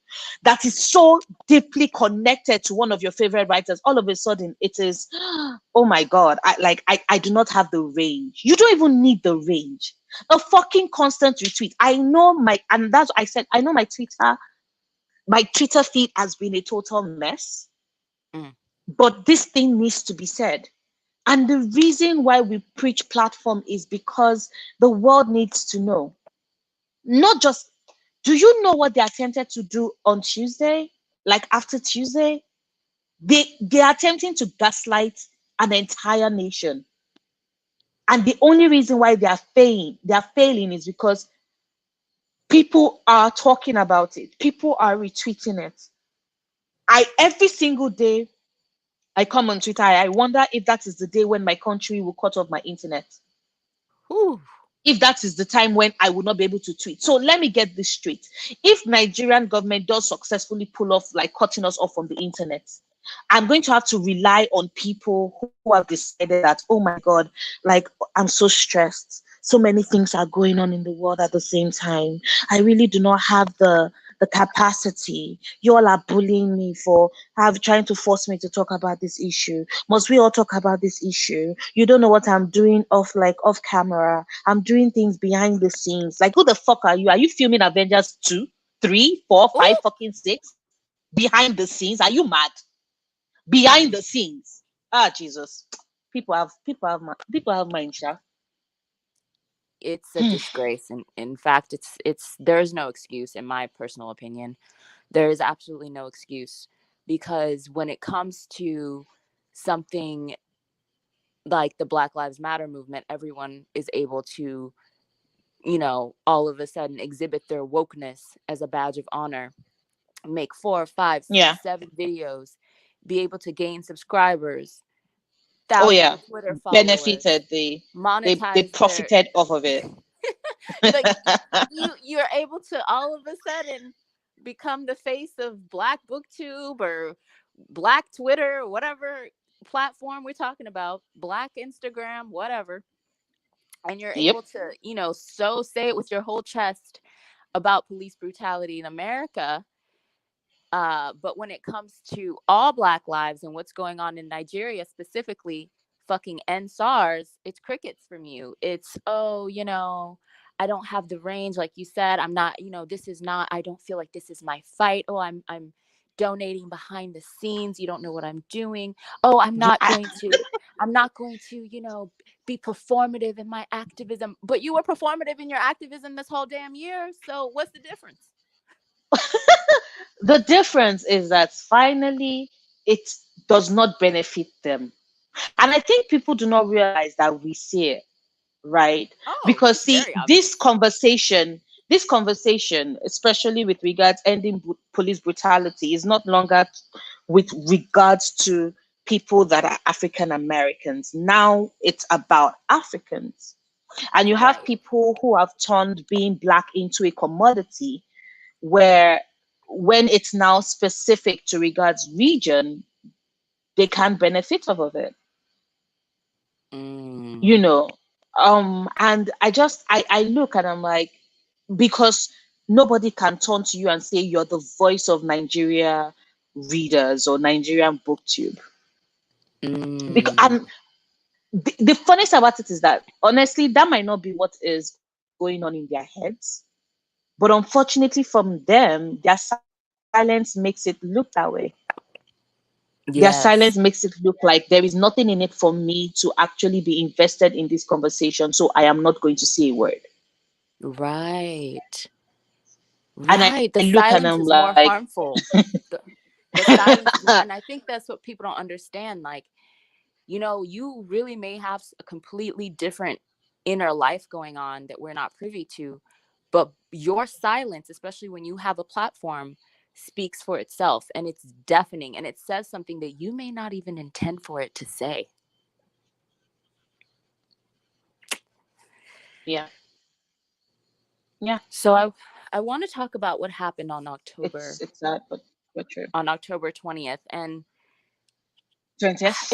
that is so deeply connected to one of your favorite writers, all of a sudden it is, oh my God, I do not have the range. You don't even need the range. A fucking constant retweet. I know and that's I said, I know my Twitter feed has been a total mess, Mm. but this thing needs to be said. And the reason why we preach platform is because the world needs to know. Not just, do you know what they attempted to do on Tuesday? Like after Tuesday? They are attempting to gaslight an entire nation. And the only reason why they are failing is because people are talking about it. People are retweeting it. I every single day I come on Twitter, I wonder if that is the day when my country will cut off my internet. Ooh. If that is the time when I will not be able to tweet. So let me get this straight. If Nigerian government does successfully pull off, like cutting us off from the internet, I'm going to have to rely on people who have decided that, oh my God, like I'm so stressed. So many things are going on in the world at the same time. I really do not have the capacity. You all are bullying me for trying to force me to talk about this issue. Must we all talk about this issue? You don't know what I'm doing off camera. I'm doing things behind the scenes. Like, who the fuck are you? Are you filming Avengers 2, 3, 4, Ooh. 5, fucking 6? Behind the scenes? Are you mad? Behind Mm. the scenes. Ah, Jesus. People have mind, sha. It's a disgrace. And in fact, it's there's no excuse, in my personal opinion. There is absolutely no excuse, because when it comes to something like the Black Lives Matter movement, everyone is able to, all of a sudden exhibit their wokeness as a badge of honor, make 4, 5, Yeah. 6, 7 videos, be able to gain subscribers, Oh thousands yeah. of Twitter followers, Benefited. They monetize their profited off of it. like you're able to all of a sudden become the face of Black BookTube or Black Twitter, whatever platform we're talking about, Black Instagram, whatever. And you're Yep. able to, so say it with your whole chest about police brutality in America. But when it comes to all Black lives and what's going on in Nigeria specifically, fucking endsars, it's crickets from you. It's, oh, I don't have the range, like you said. I'm not, this is not. I don't feel like this is my fight. Oh, I'm donating behind the scenes. You don't know what I'm doing. Oh, I'm You, not going to. I'm not going to, be performative in my activism. But you were performative in your activism this whole damn year. So what's the difference? the difference is that finally it does not benefit them. And I think people do not realize that we see it, right? Oh, Because it's see, very this obvious. conversation, this conversation, especially with regards ending police brutality, is not longer with regards to people that are African Americans. Now it's about Africans. And you have Right. people who have turned being black into a commodity where when it's now specific to regards region, they can't benefit off of it, you Mm. know. And I look and I'm like, because nobody can turn to you and say you're the voice of Nigeria readers or Nigerian booktube. Because Mm. and the funniest about it is that honestly that might not be what is going on in their heads, but unfortunately from them their silence makes it look that way. Their Yes. silence makes it look like there is nothing in it for me to actually be invested in this conversation, so I am not going to say a word. Right. And I Right. The look and I'm silence is like, more harmful. The, the silence is more, and I think that's what people don't understand. Like, you really may have a completely different inner life going on that we're not privy to, but your silence, especially when you have a platform, speaks for itself, and it's deafening, and it says something that you may not even intend for it to say. yeah, yeah, So I want to talk about what happened on it's sad, but true. 20th, and 20th.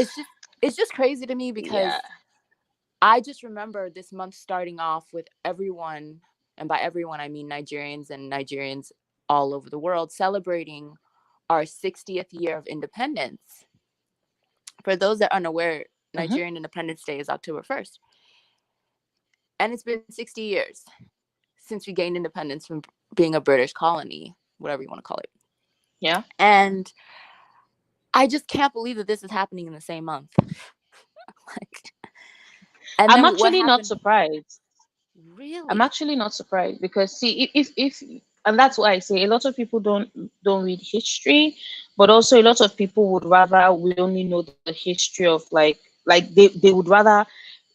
it's just crazy to me Yeah. because I just remember this month starting off with everyone, and by everyone I mean Nigerians all over the world, celebrating our 60th year of independence. For those that are unaware, Hmm. Nigerian Independence Day is October 1st. And it's been 60 years since we gained independence from being a British colony, whatever you want to call it. Yeah. And I just can't believe that this is happening in the same month. Like, and I'm then what actually not happened? surprised. I'm Really? actually not surprised because see, if and that's why I say a lot of people don't read history, but also a lot of people would rather we only know the history of like they would rather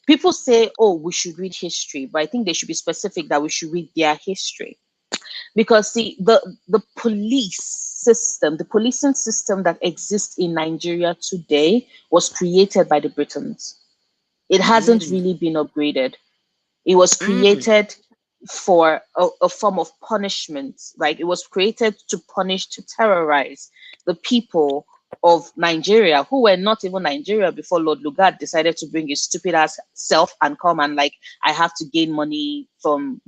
people say, oh, we should read history, but I think they should be specific that we should read their history. Because see, the police system, the policing system that exists in Nigeria today was created by the Britons. It hasn't Mm, really been upgraded. It was mm, created for a form of punishment. Like it was created to punish, to terrorize the people of Nigeria who were not even Nigeria before Lord Lugard decided to bring his stupid ass self and come and like, I have to gain money from,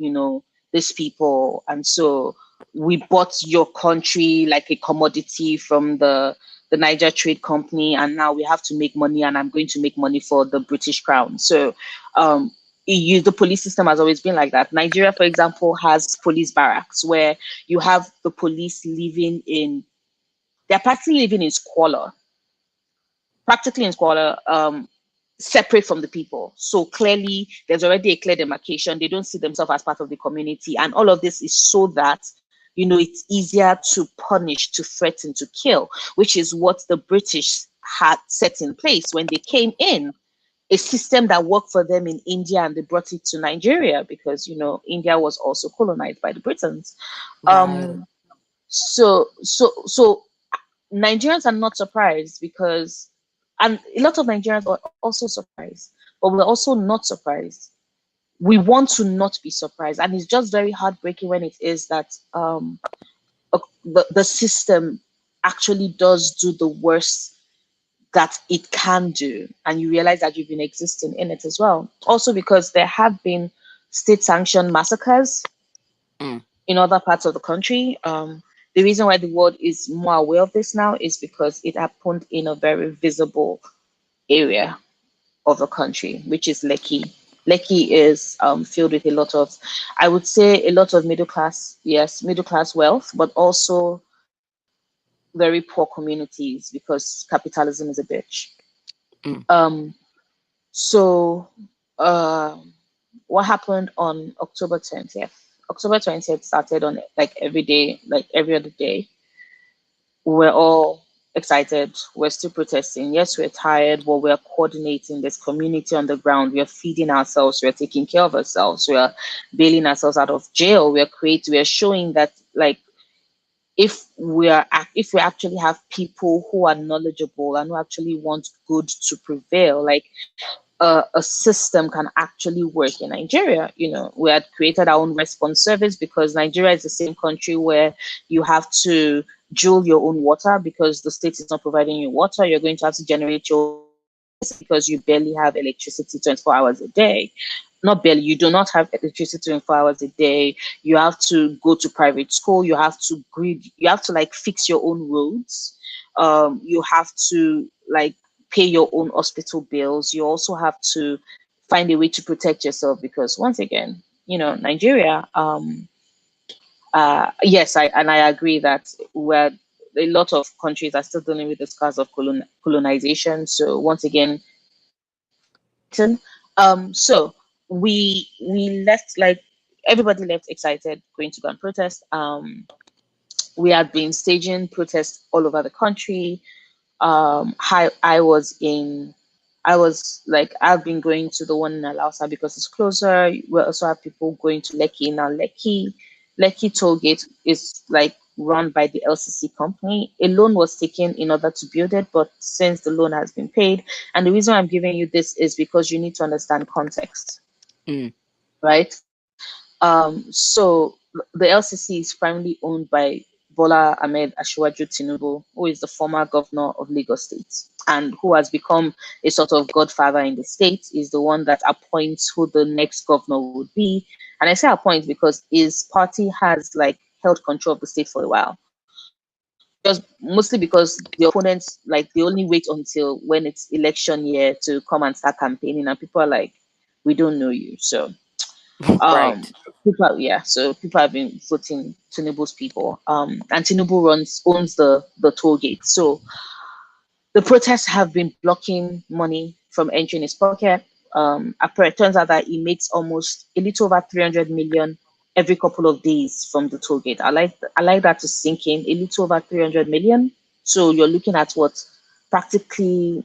these people. And so we bought your country like a commodity from the Niger Trade Company, and now we have to make money, and I'm going to make money for the British Crown. So um, the police system has always been like that. Nigeria, for example, has police barracks where you have the police they're practically in squalor, separate from the people. So clearly, there's already a clear demarcation. They don't see themselves as part of the community. And all of this is so that, it's easier to punish, to threaten, to kill, which is what the British had set in place when they came in, a system that worked for them in India, and they brought it to Nigeria because India was also colonized by the Britons. right. Um, so Nigerians are not surprised because, and a lot of Nigerians are also surprised, but we're also not surprised. We want to not be surprised, and it's just very heartbreaking when it is that the system actually does do the worst that it can do, and you realize that you've been existing in it as well. Also, because there have been state sanctioned massacres Mm, in other parts of the country. The reason why the world is more aware of this now is because it happened in a very visible area of the country, which is Lekki. Lekki is filled with a lot of, I would say, a lot of middle class, yes, middle class wealth, but also very poor communities because capitalism is a bitch. mm, Um, So, uh, what happened on October 20th? October 20th started on like every day, like every other day. We're all excited. We're still protesting. Yes, we're tired, but we're coordinating. There's community on the ground. We're feeding ourselves. We're taking care of ourselves. We're bailing ourselves out of jail. We're showing that like if we actually have people who are knowledgeable and who actually want good to prevail, like a system can actually work in Nigeria. We had created our own response service because Nigeria is the same country where you have to joule your own water because the state is not providing you water. You're going to have to generate your own electricity because you barely have electricity 24 hours a day. Not barely, you do not have electricity 24 hours a day. You have to go to private school. You have to like fix your own roads. You have to like pay your own hospital bills. You also have to find a way to protect yourself because once again, Nigeria, yes, I agree that a lot of countries are still dealing with the scars of colonization. So once again, fighting. So we left, like, everybody left excited, going to go and protest. We had been staging protests all over the country. I was in, I was like, I've been going to the one in Alausa because it's closer. We also have people going to Lekki now. Lekki toll gate is like run by the LCC company. A loan was taken in order to build it, but since the loan has been paid, and the reason I'm giving you this is because you need to understand context, Mm. right? So the LCC is primarily owned by Bola Ahmed Ashwaju Tinubu, who is the former governor of Lagos State and who has become a sort of godfather in the state, is the one that appoints who the next governor would be. And I say appoint because his party has like held control of the state for a while. Just mostly because the opponents, like, they only wait until when it's election year to come and start campaigning, and people are like, we don't know you. So Right. so people have been voting Tinubu's people. And Tinubu owns the toll gate. So the protests have been blocking money from entering his pocket. It turns out that he makes almost a little over 300 million every couple of days from the toll gate. I like that to sink in. A little over 300 million. So you're looking at what, practically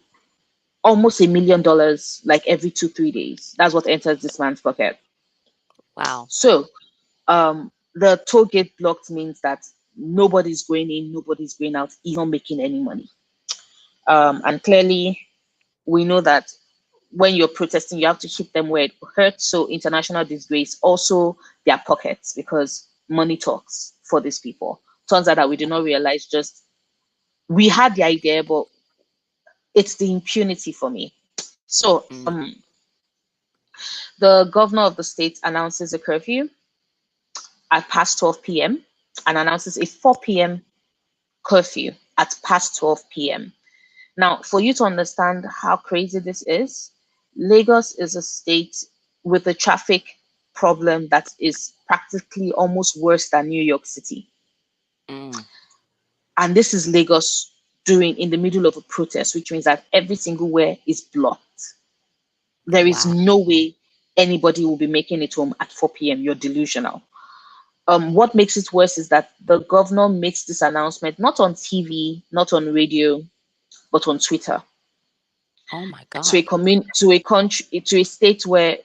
almost $1 million like every 2-3 days. That's what enters this man's pocket. Wow. So the toll gate blocked means that nobody's going in, nobody's going out, he's not making any money. And clearly, we know that when you're protesting, you have to hit them where it hurts. So international disgrace, also their pockets, because money talks for these people. Turns out that we did not realize, just we had the idea, but it's the impunity for me. So Mm. the governor of the state announces a curfew at past 12 p.m. and announces a 4 p.m. curfew at past 12 p.m. Now, for you to understand how crazy this is, Lagos is a state with a traffic problem that is practically almost worse than New York City. Mm. And this is Lagos during in the middle of a protest, which means that every single where is blocked. There is Wow. no way anybody will be making it home at 4 p.m. You're delusional. What makes it worse is that the governor makes this announcement not on TV, not on radio, but on Twitter, Oh my to a God. to a country, to a state where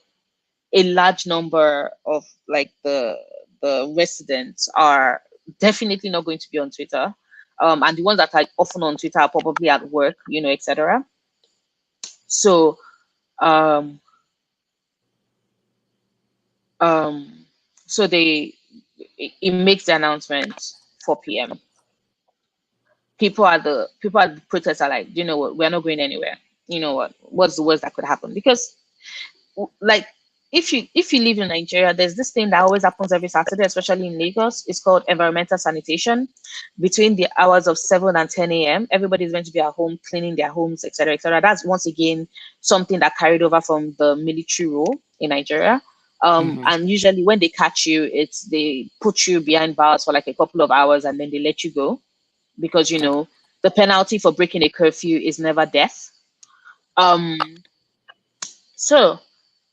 a large number of like the residents are definitely not going to be on Twitter. And the ones that are often on Twitter are probably at work, etc. So um um so they it makes the announcement 4 p.m. People at the protests are like, you know what, we're not going anywhere. You know what's the worst that could happen? Because, like, if you live in Nigeria, there's this thing that always happens every Saturday, especially in Lagos. It's called environmental sanitation. Between the hours of 7 and 10 a.m., everybody's going to be at home cleaning their homes, etc., etc. That's once again something that carried over from the military rule in Nigeria. Hmm. And usually when they catch you, it's they put you behind bars for like a couple of hours and then they let you go, because Okay. the penalty for breaking a curfew is never death. Um, so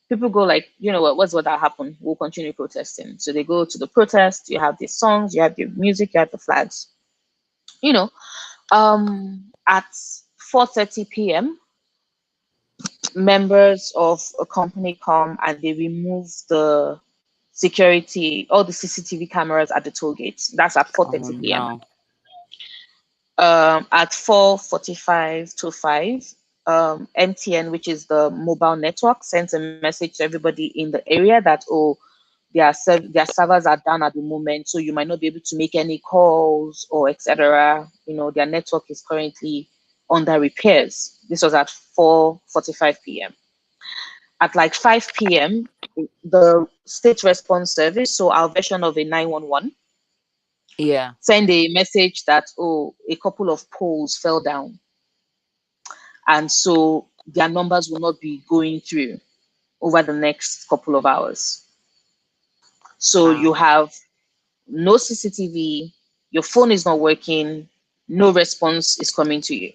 people go like, you know what that happened? We'll continue protesting. So they go to the protest. You have the songs, you have the music, you have the flags. You know, at 4:30 p.m., members of a company come and they remove the security, all the CCTV cameras at the toll gates. That's at Oh 4:30 p.m. no. At 4:45 to 5, MTN, which is the mobile network, sends a message to everybody in the area that, oh, their servers are down at the moment, so you might not be able to make any calls or etc. Their network is currently under repairs. This was at 4:45 p.m. At like 5 p.m., the state response service, so our version of a 911, Yeah. send a message that, oh, a couple of poles fell down, and so their numbers will not be going through over the next couple of hours. So you Wow. have no CCTV, your phone is not working, no response is coming to you.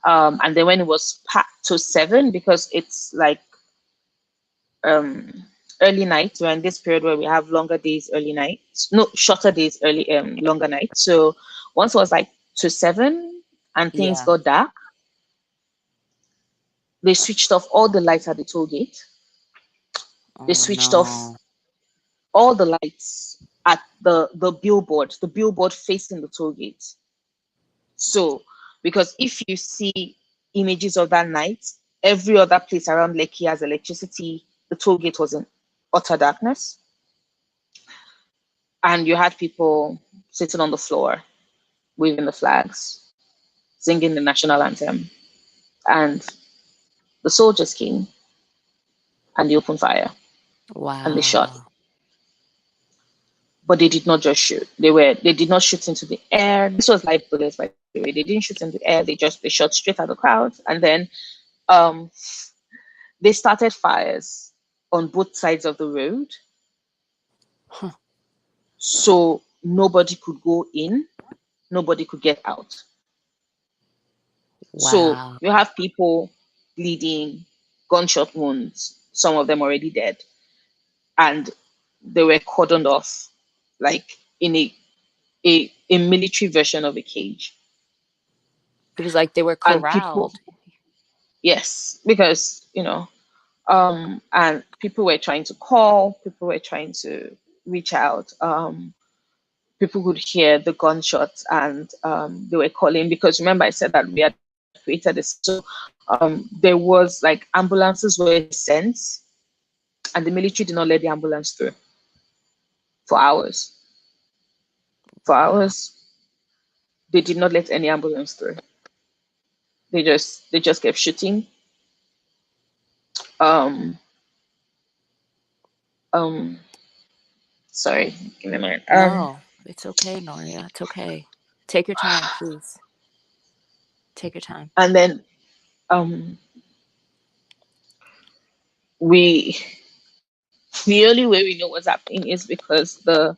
And then when it was to 7, because it's like um, early night, we're in this period where we have longer days, early nights, no, shorter days, early, longer nights. So once it was like to 7 and things Yeah. got dark, they switched off all the lights at the toll gate. They Oh switched off no. all the lights at the billboard facing the toll gate. So, because if you see images of that night, every other place around Lekki has electricity. The toll gate was in utter darkness, and you had people sitting on the floor, waving the flags, singing the national anthem, and the soldiers came and they opened fire and they shot. Wow. But they did not just shoot. They did not shoot into the air. This was live bullets, by the way. They didn't shoot in the air. They shot straight at the crowd, and then um, they started fires on both sides of the road, Huh. so nobody could go in, nobody could get out. So Wow. you have people bleeding, gunshot wounds, some of them already dead, and they were cordoned off like in a military version of a cage. It was like they were And people, corralled. yes, because and people were trying to call, people were trying to reach out. People could hear the gunshots, and they were calling, because remember I said that we had created a system. So there was like ambulances were sent, and the military did not let the ambulance through for hours. For Wow. hours, they did not let any ambulance through. They just kept shooting. Um, um, sorry, give me a minute. No, it's okay, Noria. It's okay. Take your time, please. Take your time. And then um, we the only way we know what's happening is because the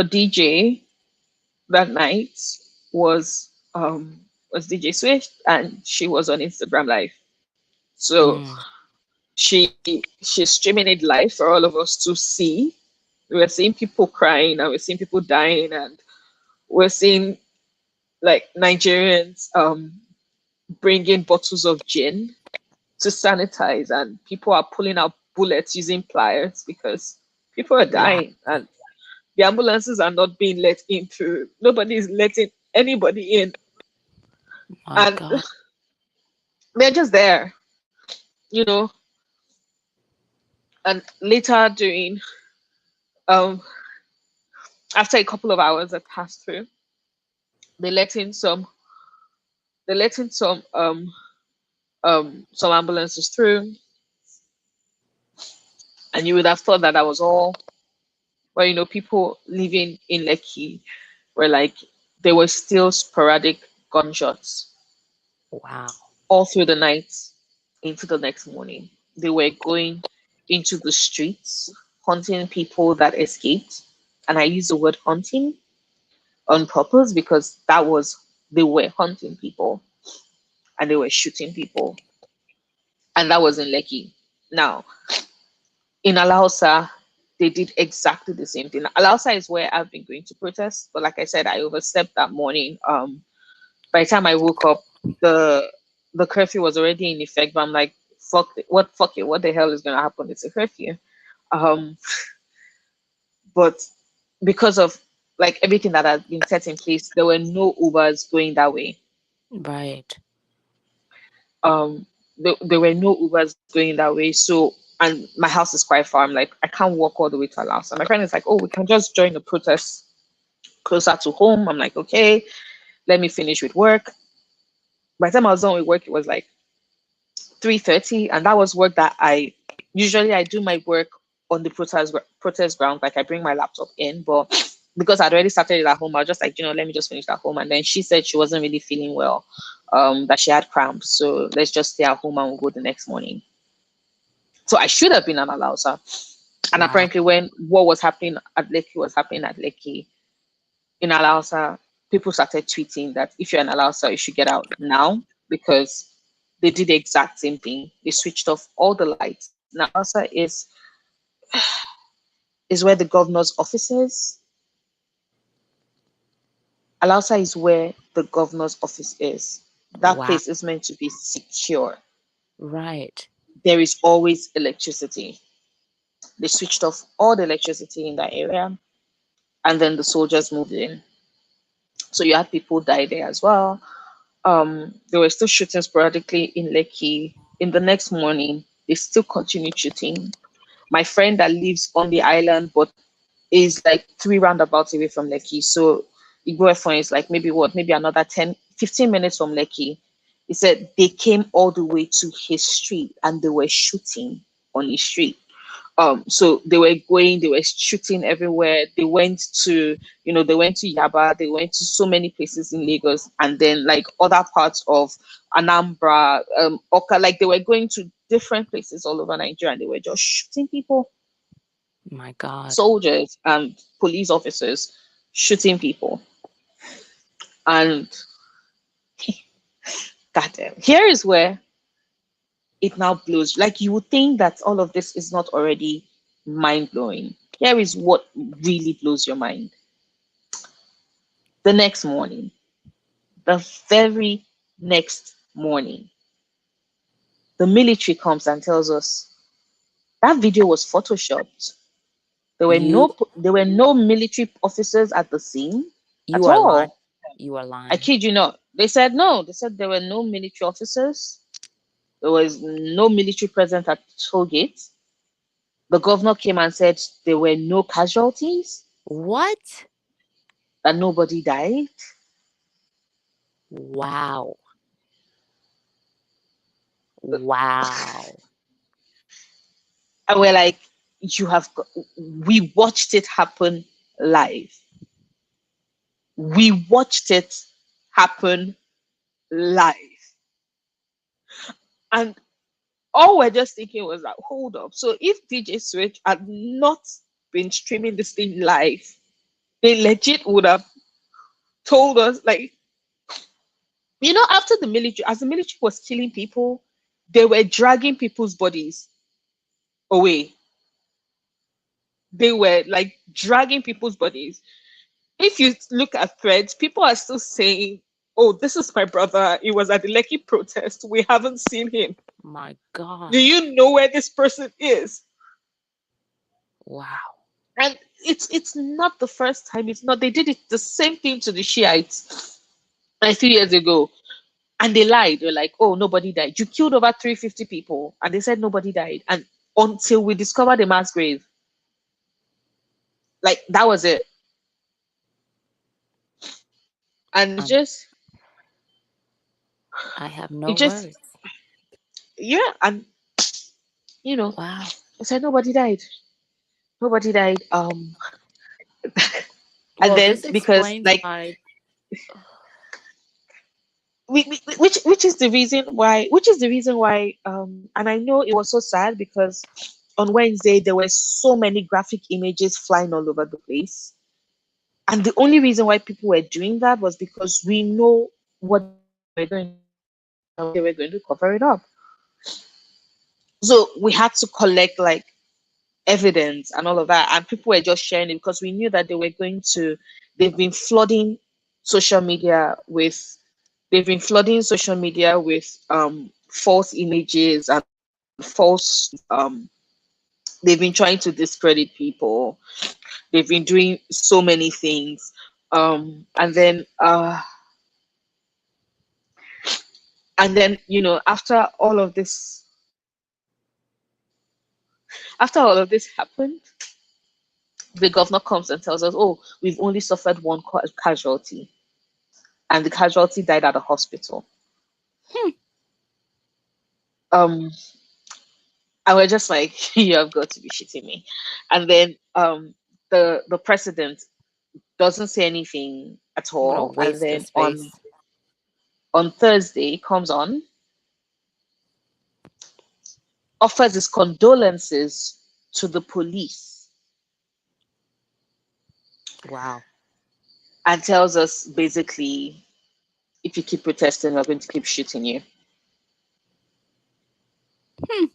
DJ that night was was DJ Swift, and she was on Instagram Live. So Mm, she's streaming it live for all of us to see. We were seeing people crying, and we're seeing people dying, and we're seeing like Nigerians bringing bottles of gin to sanitize, and people are pulling out bullets using pliers because people are wow. dying, and the ambulances are not being let in through. Nobody is letting anybody in, My and God. they're just there, you know. And later during um after a couple of hours that passed through, they let in some they let in some ambulances through, and you would have thought that that was all. But people living in Lekki were like, there were still sporadic gunshots Wow. all through the night into the next morning. They were going into the streets, hunting people that escaped. And I use the word hunting on purpose because they were hunting people and they were shooting people. And that was in Lekki. Now, in Alausa, they did exactly the same thing. Alausa is where I've been going to protest, but like I said, I overslept that morning. By the time I woke up, the the curfew was already in effect. But I'm like, fuck it, what the hell is gonna happen? It's a curfew. Um, but because of like everything that had been set in place, there were no Ubers going that way. Right. There were no Ubers going that way. So, and my house is quite far. I'm like, I can't walk all the way to Alausa. And my friend is like, oh, we can just join the protest closer to home. I'm like, okay, let me finish with work. By the time I was done with work, it was like 3:30, and that was work that I do my work on the protest ground. Like I bring my laptop in, but because I'd already started it at home, I was just like, let me just finish at home. And then she said she wasn't really feeling well, that she had cramps, so let's just stay at home and we'll go the next morning. So I should have been at Alausa. And Wow. apparently, when what was happening at Lekki was happening at Lekki, in Alausa, people started tweeting that if you're an Alausa, you should get out now, because they did the exact same thing. They switched off all the lights. Now, Alausa is where the governor's office is. Alausa is where the governor's office is. That Wow. place is meant to be secure. Right. There is always electricity. They switched off all the electricity in that area, and then the soldiers moved in. So you had people die there as well. They were still shooting sporadically in Lekki. In the next morning, they still continued shooting. My friend that lives on the island, but is like 3 roundabouts away from Lekki. So Igboefon is like maybe another 10, 15 minutes from Lekki. He said they came all the way to his street and they were shooting on his street. So they were shooting everywhere. They went to Yaba, they went to so many places in Lagos, and then like other parts of Anambra, Oka, like they were going to different places all over Nigeria, and they were just shooting people, My God. soldiers and police officers shooting people. And goddamn, here is where it now blows. Like you would think that all of this is not already mind blowing. Here is what really blows your mind. The next morning, the very next morning, the military comes and tells us that video was photoshopped. You There were no military officers at the scene you at are lying. all. You are I lying. kid you not. They said no. They said there were no military officers. There was no military present at Tollgate. The governor came and said there were no casualties, What? that nobody died. Wow. Wow. And we're like, you have, we watched it happen live. We watched it happen live. And all we're just thinking was like, hold up. So if DJ Switch had not been streaming this thing live, they legit would have told us, like, after the military, as the military was killing people, they were dragging people's bodies away. They were like dragging people's bodies. If you look at threads, people are still saying, "Oh, this is my brother. He was at the Lekki protest. We haven't seen him. My Do God. you know where this person is?" Wow. And it's not the first time. It's not. They did it the same thing to the Shiites like 3 years ago, and they lied. They're like, "Oh, nobody died. You killed over 350 people," and they said nobody died. And until we discovered a mass grave, like that was it. And Um, I have it no just, words. yeah. And you know, Wow. I said nobody died. Nobody died. And Well, then this because explains like why. which is the reason why, and I know it was so sad because on Wednesday there were so many graphic images flying all over the place, and the only reason why people were doing that was because we know what they were going to do and we knew they were going to cover it up. So we had to collect like evidence and all of that, and people were just sharing it because we knew that they've been flooding social media with false images and false they've been trying to discredit people. They've been doing so many things. And then after all of this happened, the governor comes and tells us, "Oh, we've only suffered one casualty, and the casualty died at a hospital." Hmm. Um, and we're just like, "You have got to be shitting me." And then the president doesn't say anything at What a all. And waste of then space. on Thursday comes on, offers his condolences to the police. Wow. and tells us basically, if you keep protesting, we're going to keep shooting you. Hmm.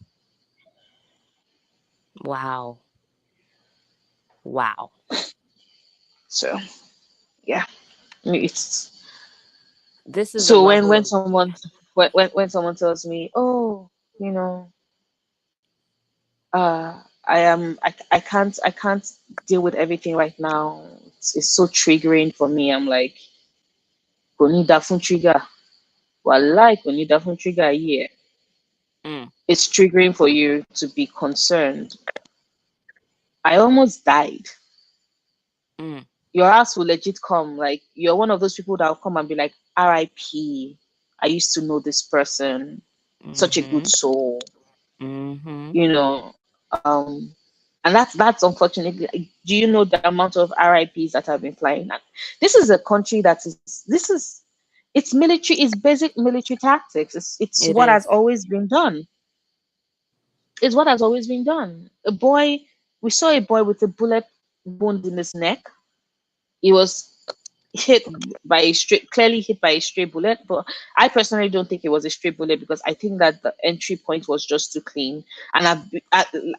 Wow. Wow. So yeah, I mean, it's This is a so when level when of someone when someone tells me, oh, you know, I can't deal with everything right now. It's so triggering for me. I'm like, kò ní dá fún trigger. Wallahi, kò ní dá fún trigger here. mm, It's triggering for you to be concerned. I almost died. mm, Your ass will legit come. Like, you're one of those people that will come and be like, RIP. I used to know this person. Such a good mm-hmm, soul. mm-hmm. You know. And that's unfortunately. Like, do you know the amount of RIPs that have been flying? This is a country that is. This is. It's military. It's basic military tactics. It's It what has is. always been done. It's what has always been done. A boy. We saw a boy with a bullet wound in his neck. He was hit by a straight, clearly hit by a stray bullet. But I personally don't think it was a stray bullet because I think that the entry point was just too clean. And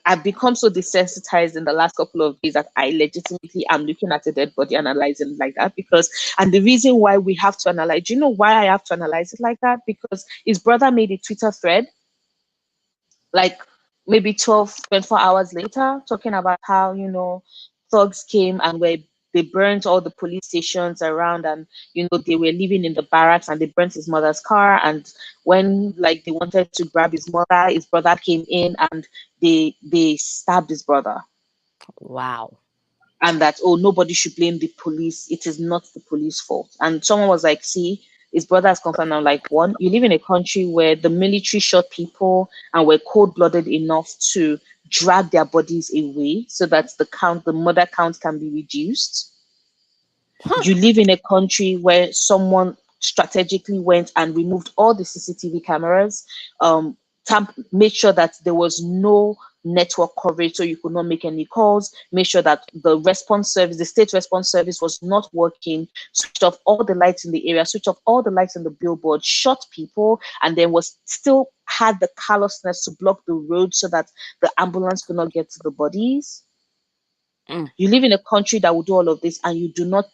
I've become so desensitized in the last couple of days that I legitimately am looking at a dead body, analyzing it like that. Because, and the reason why we have to analyze, do you know why I have to analyze it like that? Because his brother made a Twitter thread like maybe 12, 24 hours later, talking about how, thugs came and they burnt all the police stations around, and they were living in the barracks, and they burnt his mother's car. And when like they wanted to grab his mother, his brother came in and they stabbed his brother. Wow. And that, oh, nobody should blame the police, it is not the police fault. And someone was like, see, his brother has confirmed. I'm like, one, you live in a country where the military shot people and were cold-blooded enough to drag their bodies away so that the murder count can be reduced. Huh. You live in a country where someone strategically went and removed all the CCTV cameras, made sure that there was no network coverage so you could not make any calls, made sure that the state response service was not working, switched off all the lights in the area, switched off all the lights in the billboard, shot people, and then was still had the callousness to block the road so that the ambulance could not get to the bodies. Mm, You live in a country that would do all of this, and you do not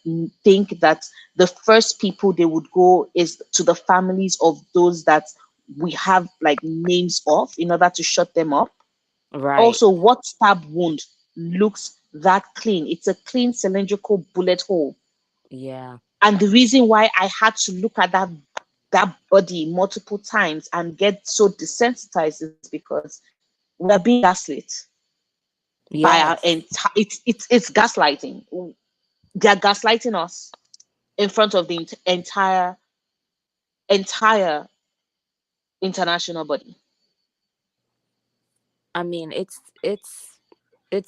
think that the first people they would go is to the families of those that we have like names of in order to shut them up. right. Also, what stab wound looks that clean? It's a clean cylindrical bullet hole. Yeah. And the reason why I had to look at that body multiple times and get so desensitized is because we are being gaslit by our Yes. entire. It's gaslighting. They are gaslighting us in front of the entire international body. I mean, it's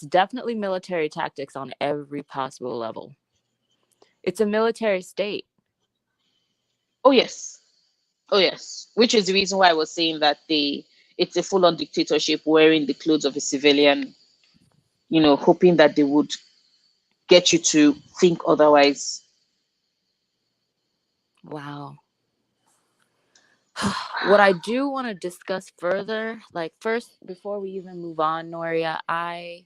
definitely military tactics on every possible level. It's a military state. Oh yes, oh yes. Which is the reason why I was saying that it's a full-on dictatorship wearing the clothes of a civilian. Hoping that they would get you to think otherwise. Wow. What I do want to discuss further, like first before we even move on, Noria, I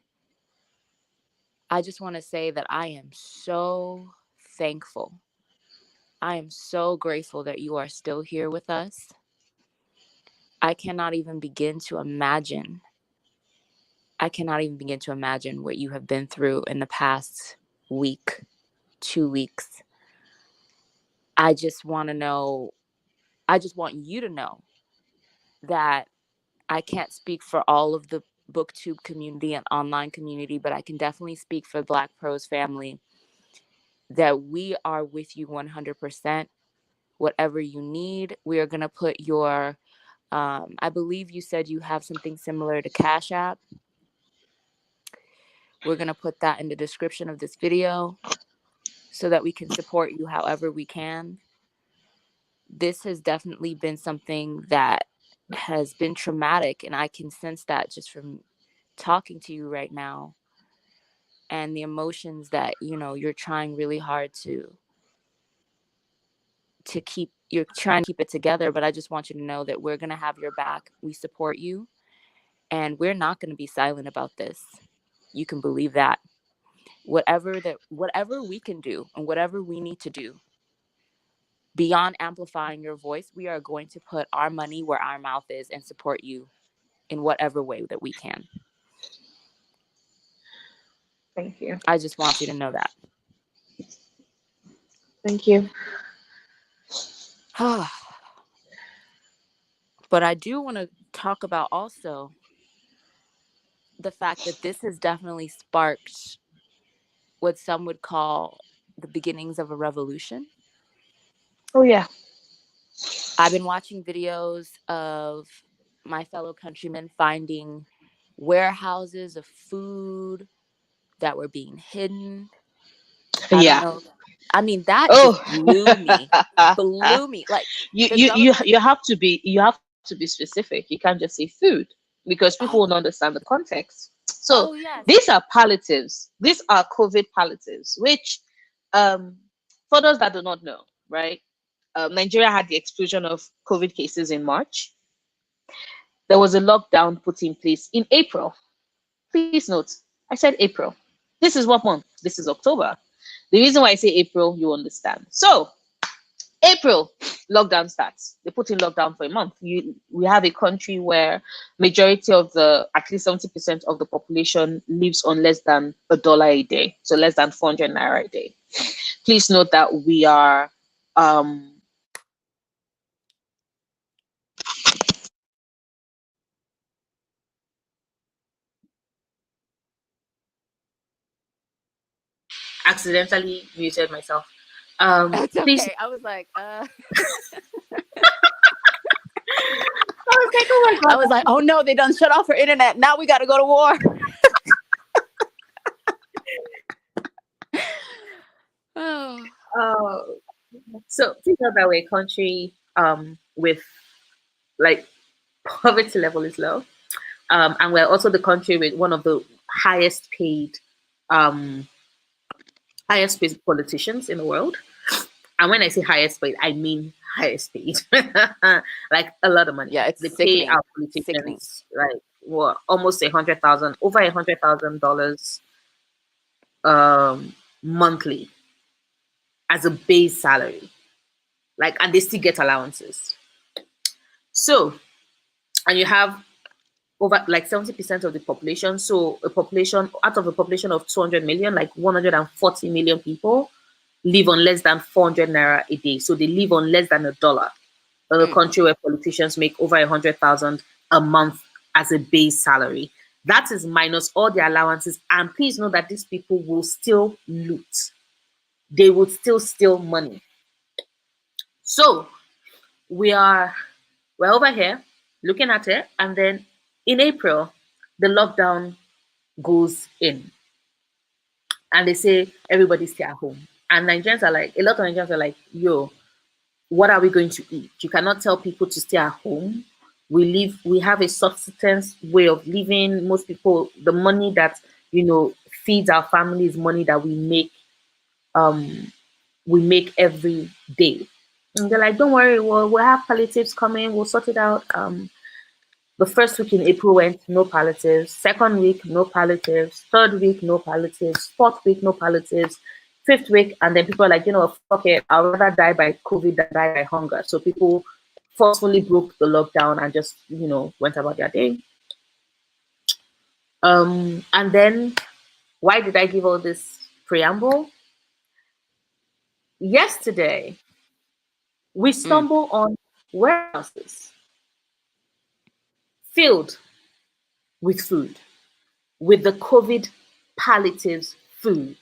just want to say that I am so thankful. I am so grateful that you are still here with us. I cannot even begin to imagine. I cannot even begin to imagine what you have been through in the past week, 2 weeks. I just want to know, I just want you to know that I can't speak for all of the booktube community and online community, but I can definitely speak for Black Prose family that we are with you 100%. Whatever you need, we are going to put your, I believe you said you have something similar to Cash App. We're going to put that in the description of this video so that we can support you however we can. This has definitely been something that has been traumatic, and I can sense that just from talking to you right now and the emotions that you're trying really hard to you're trying to keep it together, but I just want you to know that we're going to have your back. We support you, and we're not going to be silent about this. You can believe that. Whatever we can do and whatever we need to do beyond amplifying your voice, we are going to put our money where our mouth is and support you in whatever way that we can. Thank you. I just want you to know that. Thank you. But I do want to talk about also the fact that this has definitely sparked what some would call the beginnings of a revolution. Oh yeah. I've been watching videos of my fellow countrymen finding warehouses of food that were being hidden. I don't Yeah. know. I mean, that Oh. just blew me. Blew me. Like you have to be specific. You can't just say food because people won't understand the context. So yes. these are palliatives. These are COVID palliatives, which for those that do not know, right? Nigeria had the explosion of COVID cases in March. There was a lockdown put in place in April. Please note, I said April. This is what month? This is October. The reason why I say April, you understand. So April, lockdown starts. They put in lockdown for a month. We have a country where majority of at least 70% of the population lives on less than $1 a day, so less than 400 naira a day. Please note that we are accidentally muted myself. It's okay. Please. I was like, I was like, oh my God. I was like, oh no, they done shut off her internet. Now we got to go to war. So please know that we're a country with like poverty level is low, and we're also the country with one of the highest paid politicians in the world. And when I say highest paid, I mean highest paid, like a lot of money. Yeah, it's they sickening. pay our politicians like what, almost $100,000, over $100,000 monthly as a base salary, like, and they still get allowances. So, and you have over like 70% of the population. So a population out of a population of 200 million, like 140 million people live on less than 400 naira a day. So they live on less than $1. In a country where politicians make over 100,000 a month as a base salary. That is minus all the allowances. And please know that these people will still loot. They will still steal money. So we're over here looking at it, and then in April, the lockdown goes in. And they say everybody stay at home. And Nigerians are like, a lot of Nigerians are like, yo, what are we going to eat? You cannot tell people to stay at home. We have a subsistence way of living. Most people, the money that, feeds our families, money that we make every day. And they're like, don't worry, we'll have palliatives coming, we'll sort it out. The first week in April went, no palliatives. Second week, no palliatives. Third week, no palliatives. Fourth week, no palliatives. Fifth week, and then people are like, fuck it, I'd rather die by COVID than die by hunger. So people forcefully broke the lockdown and just, went about their day. And then, why did I give all this preamble? Yesterday, we stumble on warehouses filled with food, with the COVID palliatives food.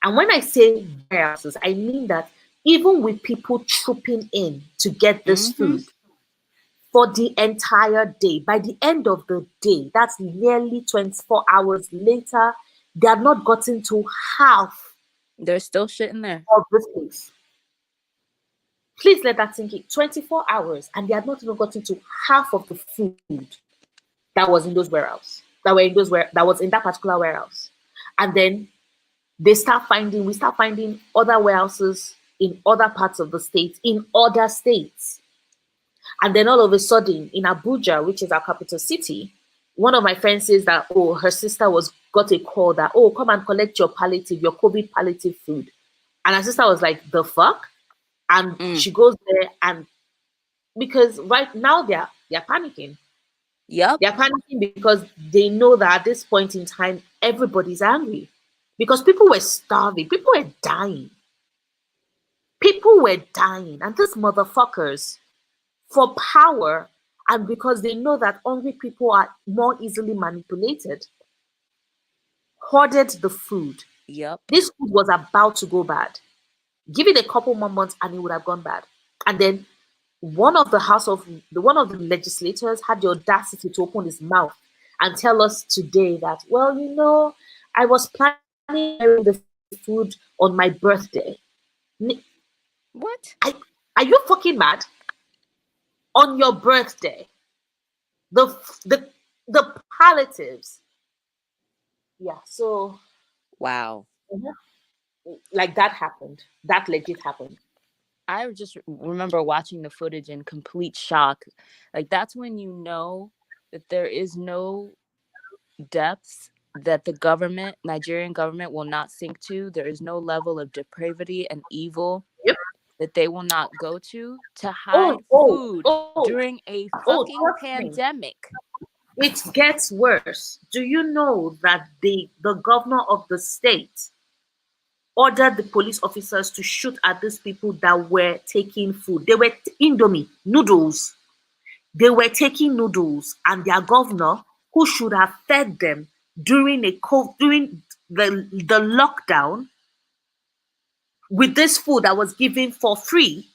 And when I say warehouses, I mean that even with people trooping in to get this food for the entire day, by the end of the day, that's nearly 24 hours later, they have not gotten to half. There's still shit in there. Of this place. Please let that sink in. 24 hours, and they had not even gotten to half of the food that was in those warehouses, that was in that particular warehouse. And then we start finding other warehouses in other parts of the state, in other states. And then all of a sudden, in Abuja, which is our capital city, one of my friends says that, oh, her sister was got a call that, oh, come and collect your palliative, your COVID palliative food. And her sister was like, the fuck? And she goes there, and because right now they're panicking. Yep. They're panicking because they know that at this point in time, everybody's angry. Because people were starving, people were dying. People were dying. And these motherfuckers, for power, and because they know that hungry people are more easily manipulated, hoarded the food. Yep. This food was about to go bad. Give it a couple more months and it would have gone bad. And then one of the legislators had the audacity to open his mouth and tell us today that, well, I was planning sharing the food on my birthday. What? Are you fucking mad? On your birthday, the palliatives. Yeah, so Wow. like that happened. That legit happened. I just remember watching the footage in complete shock. Like, that's when you know that there is no depths that the government, Nigerian government, will not sink to. There is no level of depravity and evil Yep. that they will not go to Oh, hide oh, food oh, during a oh, fucking trust me. pandemic. It gets worse. Do you know that the governor of the state ordered the police officers to shoot at these people that were taking food? They were Indomie, noodles. They were taking noodles, and their governor, who should have fed them during during the lockdown with this food that was given for free,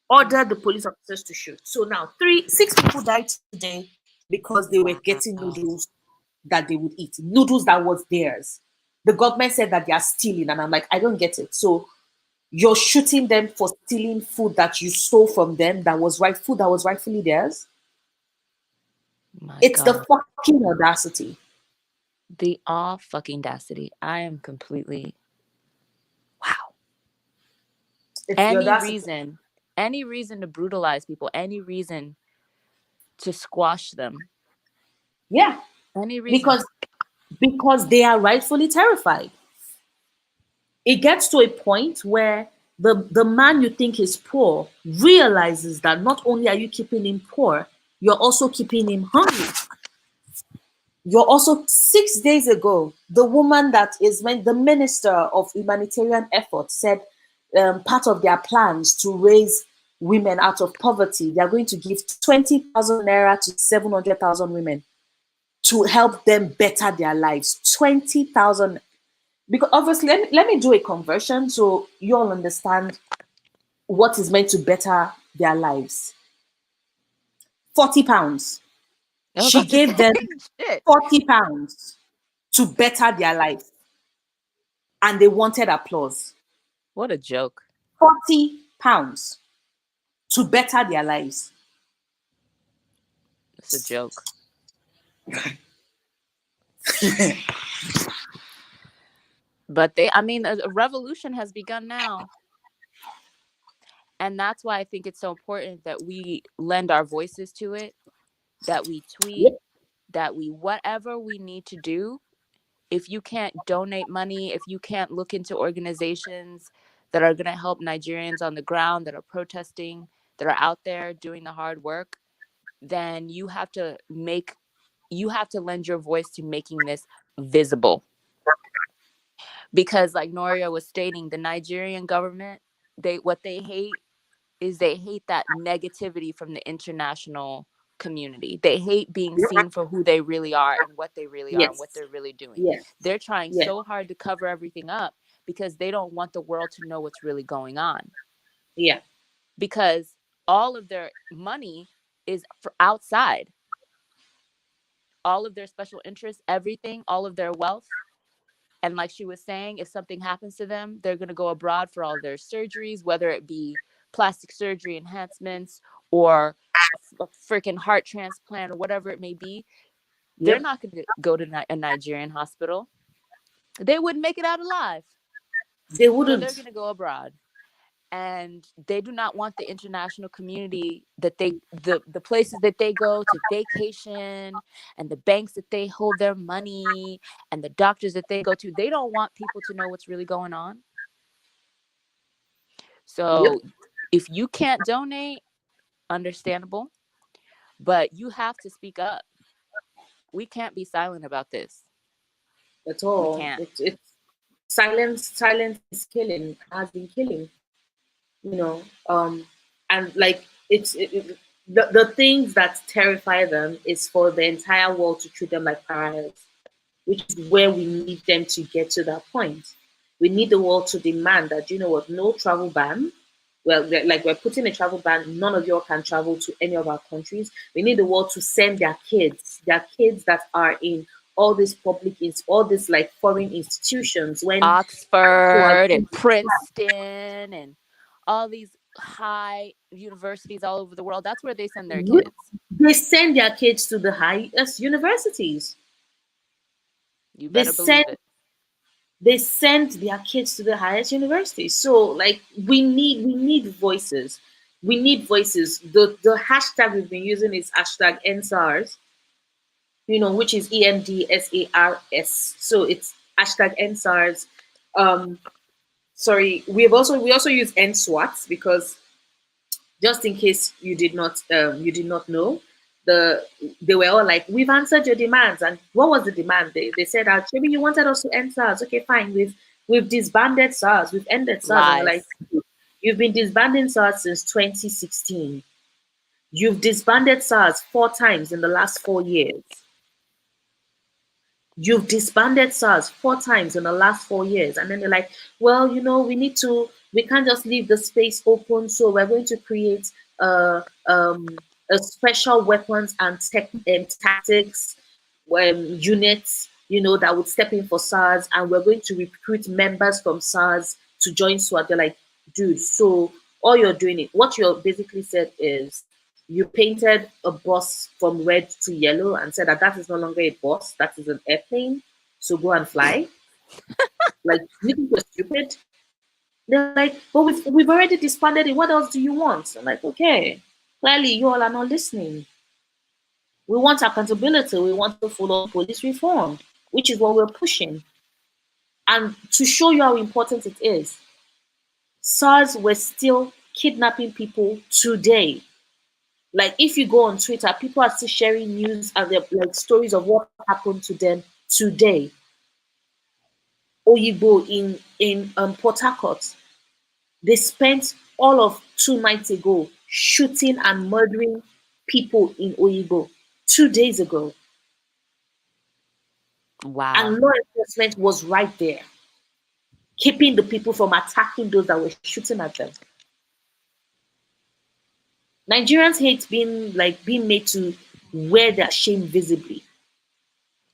ordered the police officers to shoot. So now 6 people died today because they were getting Wow. noodles that they would eat, noodles that was theirs. The government said that they are stealing, and I'm like, I don't get it. So you're shooting them for stealing food that you stole from them, food that was rightfully theirs. My It's the God. fucking audacity. The all fucking audacity. I am completely wow. It's the Any audacity. reason to brutalize people, any reason to squash them, Yeah, any reason. because they are rightfully terrified. It gets to a point where the man you think is poor realizes that not only are you keeping him poor, you're also keeping him hungry. You're also 6 days ago, the woman that is the minister of humanitarian efforts said part of their plans to raise women out of poverty, they are going to give 20,000 naira to 700,000 women to help them better their lives. 20,000. Because obviously, let me do a conversion so you all understand what is meant to better their lives. 40 pounds. I was She about to gave them say shit. 40 pounds to better their life. And they wanted applause. What a joke. 40 pounds to better their lives. It's a joke. But a revolution has begun now. And that's why I think it's so important that we lend our voices to it, that we tweet, Yep. that we whatever we need to do. If you can't donate money, if you can't look into organizations that are going to help Nigerians on the ground that are protesting, that are out there doing the hard work, then you have to lend your voice to making this visible. Because like Noria was stating, the Nigerian government, what they hate is they hate that negativity from the international community. They hate being seen for who they really are and what they really are and what Yes. they're really doing. Yes. They're trying Yes. so hard to cover everything up because they don't want the world to know what's really going on. Yeah. Because all of their money is for outside. All of their special interests, everything, all of their wealth. And like she was saying, if something happens to them, they're going to go abroad for all their surgeries, whether it be plastic surgery enhancements or a freaking heart transplant or whatever it may be. They're Yep. not going to go to a Nigerian hospital. They wouldn't make it out alive. They So they're wouldn't. going to go abroad. and they do not want the international community that the places that they go to vacation and the banks that they hold their money and the doctors that they go to. They don't want people to know what's really going on. Yep. So if you can't donate, understandable, but you have to speak up. We can't be silent about this. At We all. can't. It's silence is killing, has been killing, you know. And like the things that terrify them is for the entire world to treat them like pariahs, which is where we need them to get to that point. We need the world to demand that, you know what, no travel ban. Well, like we're putting a travel ban, none of y'all can travel to any of our countries. We need the world to send their kids that are in all these all these like foreign institutions when Oxford and Princeton and all these high universities all over the world. That's where they send their kids. they send their kids to the highest universities. You They better send believe it. they send their kids to the highest universities. So like we need voices. We need voices. The hashtag we've been using is hashtag endsars, which is ENDSARS. So it's hashtag endsars. Um sorry, we also use NSWAT because just in case you did not know, they were all like, we've answered your demands. And what was the demand? They said, maybe you wanted us to end SARS. Okay, fine. We've disbanded SARS. We've ended SARS. And we're like, Lies. you've been disbanding SARS since 2016. You've disbanded SARS 4 times in the last 4 years. You've disbanded SARS 4 times in the last 4 years. And then they're like, well, we can't just leave the space open. So we're going to create a special weapons and tactics unit, that would step in for SARS. And we're going to recruit members from SARS to join SWAT. They're like, dude, so all you're doing what you're basically said is you painted a bus from red to yellow and said that is no longer a bus, that is an airplane. So go and fly. Like, you think you're stupid? They're like, but we've already disbanded it. What else do you want? I'm like, okay, clearly you all are not listening. We want accountability. We want a full-on police reform, which is what we're pushing. And to show you how important it is, SARS were still kidnapping people today. Like, if you go on Twitter, people are still sharing news and they're like stories of what happened to them today. Oyibo in Port Harcourt, they spent all of 2 nights ago shooting and murdering people in Oyibo 2 days ago. Wow. And law enforcement was right there, keeping the people from attacking those that were shooting at them. Nigerians hate being made to wear their shame visibly.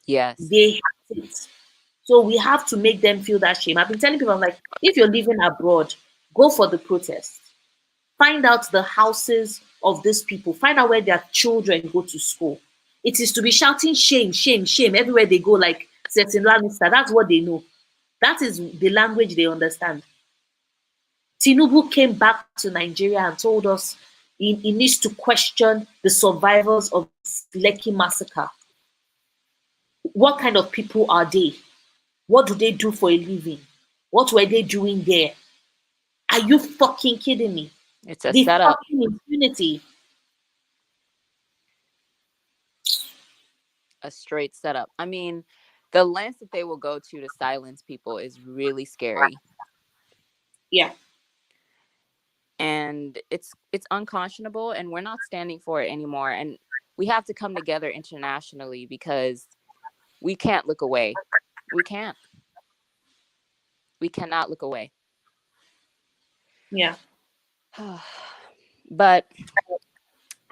Yes. They hate it. So we have to make them feel that shame. I've been telling people, I'm like, if you're living abroad, go for the protest. Find out the houses of these people. Find out where their children go to school. It is to be shouting shame, shame, shame everywhere they go, like Setin Lannister. That's what they know. That is the language they understand. Tinubu came back to Nigeria and told us he needs to question the survivors of Lekki massacre. What kind of people are they? What do they do for a living? What were they doing there? Are you fucking kidding me? It's a The setup. fucking impunity. A straight setup. I mean, the lengths that they will go to silence people is really scary. Yeah. And it's unconscionable, and we're not standing for it anymore. And we have to come together internationally because we can't look away. We can't. We cannot look away. Yeah. But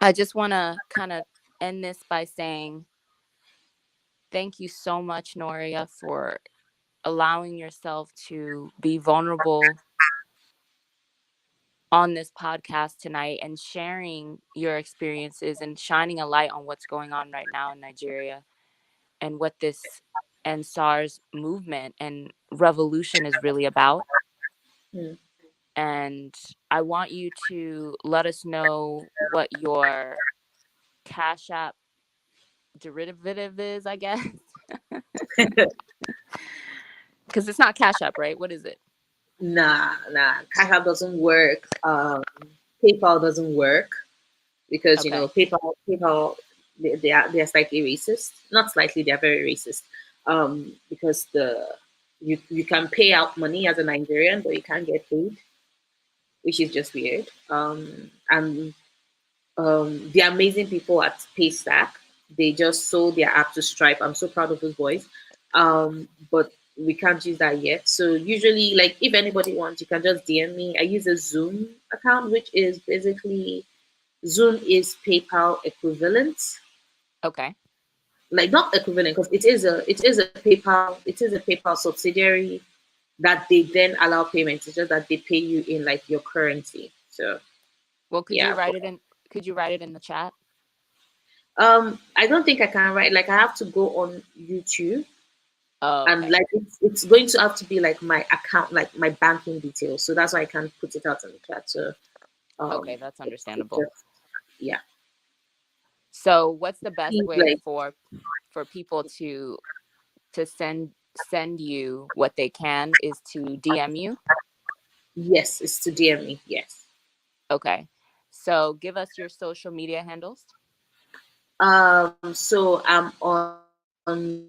I just want to kind of end this by saying thank you so much, Noria, for allowing yourself to be vulnerable on this podcast tonight and sharing your experiences and shining a light on what's going on right now in Nigeria and what this endsars movement and revolution is really about. Mm. and I want you to let us know what your Cash App derivative is, I guess. Because it's not Cash App, right? What is it? Nah, Cash App doesn't work. PayPal doesn't work because Okay. PayPal, they're slightly racist. Not slightly, they're very racist. Because you can pay out money as a Nigerian, but you can't get paid, which is just weird. And the amazing people at Paystack, they just sold their app to Stripe. I'm so proud of those boys. But we can't use that yet. So usually, like if anybody wants, you can just DM me. I use a Zoom account, which is basically Zoom is PayPal equivalent. Okay. Like not equivalent because it is a PayPal subsidiary that they then allow payments. It's just that they pay you in like your currency. So Well, yeah. could you write it in the chat? I don't think I can write. Like I have to go on YouTube, Oh, and okay. like it's going to have to be like my account, like my banking details. So that's why I can't put it out in the chat. So Okay, that's it's understandable. just, yeah. So, what's the best Please, way like for people to send you what they can is to DM you? yes, it's to DM me. Yes. Okay. So, give us your social media handles. So I'm on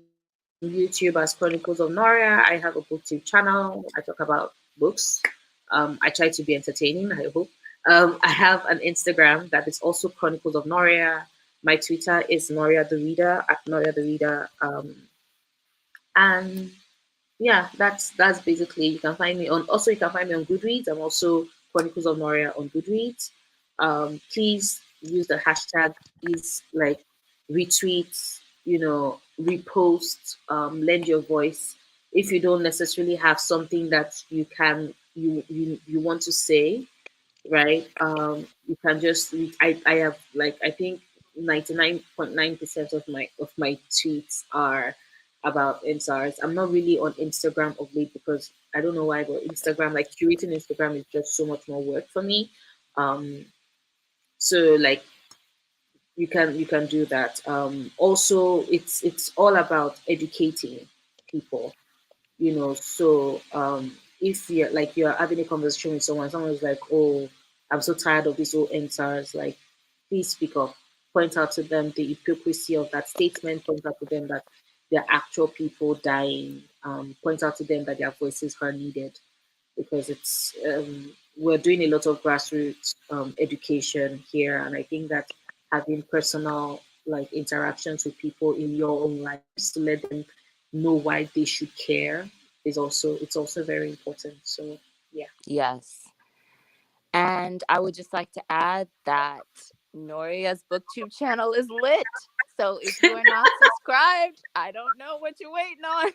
YouTube as Chronicles of Noria. I have a booktube channel. I talk about books. I try to be entertaining, I hope. I have an Instagram that is also Chronicles of Noria. My Twitter is Noria the Reader at Noria the Reader. And yeah, that's basically, you can find me on, also you can find me on Goodreads. I'm also Chronicles of Noria on Goodreads. Please use the hashtag, is like retweet, repost, lend your voice. If you don't necessarily have something that you want to say, right? You can just read. I have, like, I think 99.9% of my tweets are about endsars. I'm not really on Instagram of late because I don't know why, but Instagram, like curating Instagram is just so much more work for me. Um, so like you can do that. Also, it's all about educating people, so if you're having a conversation with someone's like, oh, I'm so tired of this old endsars, like, please speak up, point out to them the hypocrisy of that statement, point out to them that there are actual people dying, point out to them that their voices are needed, because we're doing a lot of grassroots education here, and I think that having personal, like, interactions with people in your own lives to let them know why they should care it's also very important. So yeah. Yes. And I would just like to add that Noria's booktube channel is lit. So if you are not subscribed, I don't know what you're waiting on.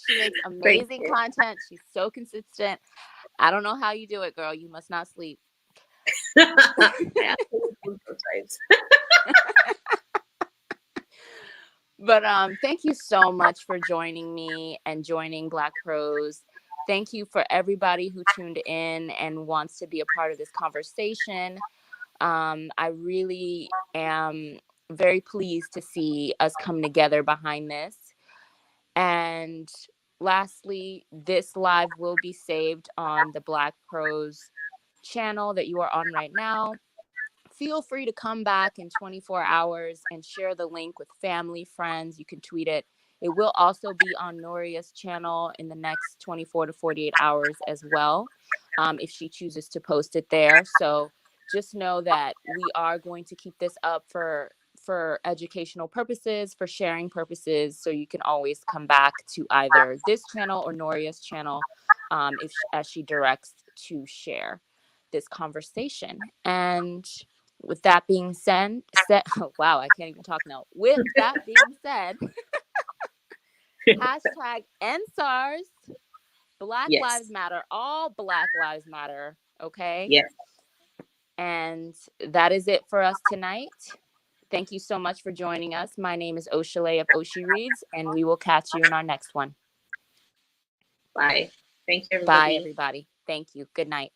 She makes Thank amazing you. content. She's so consistent. I don't know how you do it, girl. You must not sleep. I actually do sometimes. But thank you so much for joining me and joining Black Prose. Thank you for everybody who tuned in and wants to be a part of this conversation. I really am very pleased to see us come together behind this. And lastly, this live will be saved on the Black Prose channel that you are on right now. Feel free to come back in 24 hours and share the link with family, friends. You can tweet it. It will also be on Noria's channel in the next 24 to 48 hours as well, if she chooses to post it there. So just know that we are going to keep this up for educational purposes, for sharing purposes. So you can always come back to either this channel or Noria's channel, as she directs to share this conversation. And with that being said, oh, wow, I can't even talk now. With that being said, hashtag endsars, Black Lives Yes. Matter, all Black Lives Matter, okay? Yes. And that is it for us tonight. Thank you so much for joining us. My name is Ochuole of Ohshereads, and we will catch you in our next one. Bye. Thank you, Bye, everybody. everybody. Thank you. Good night.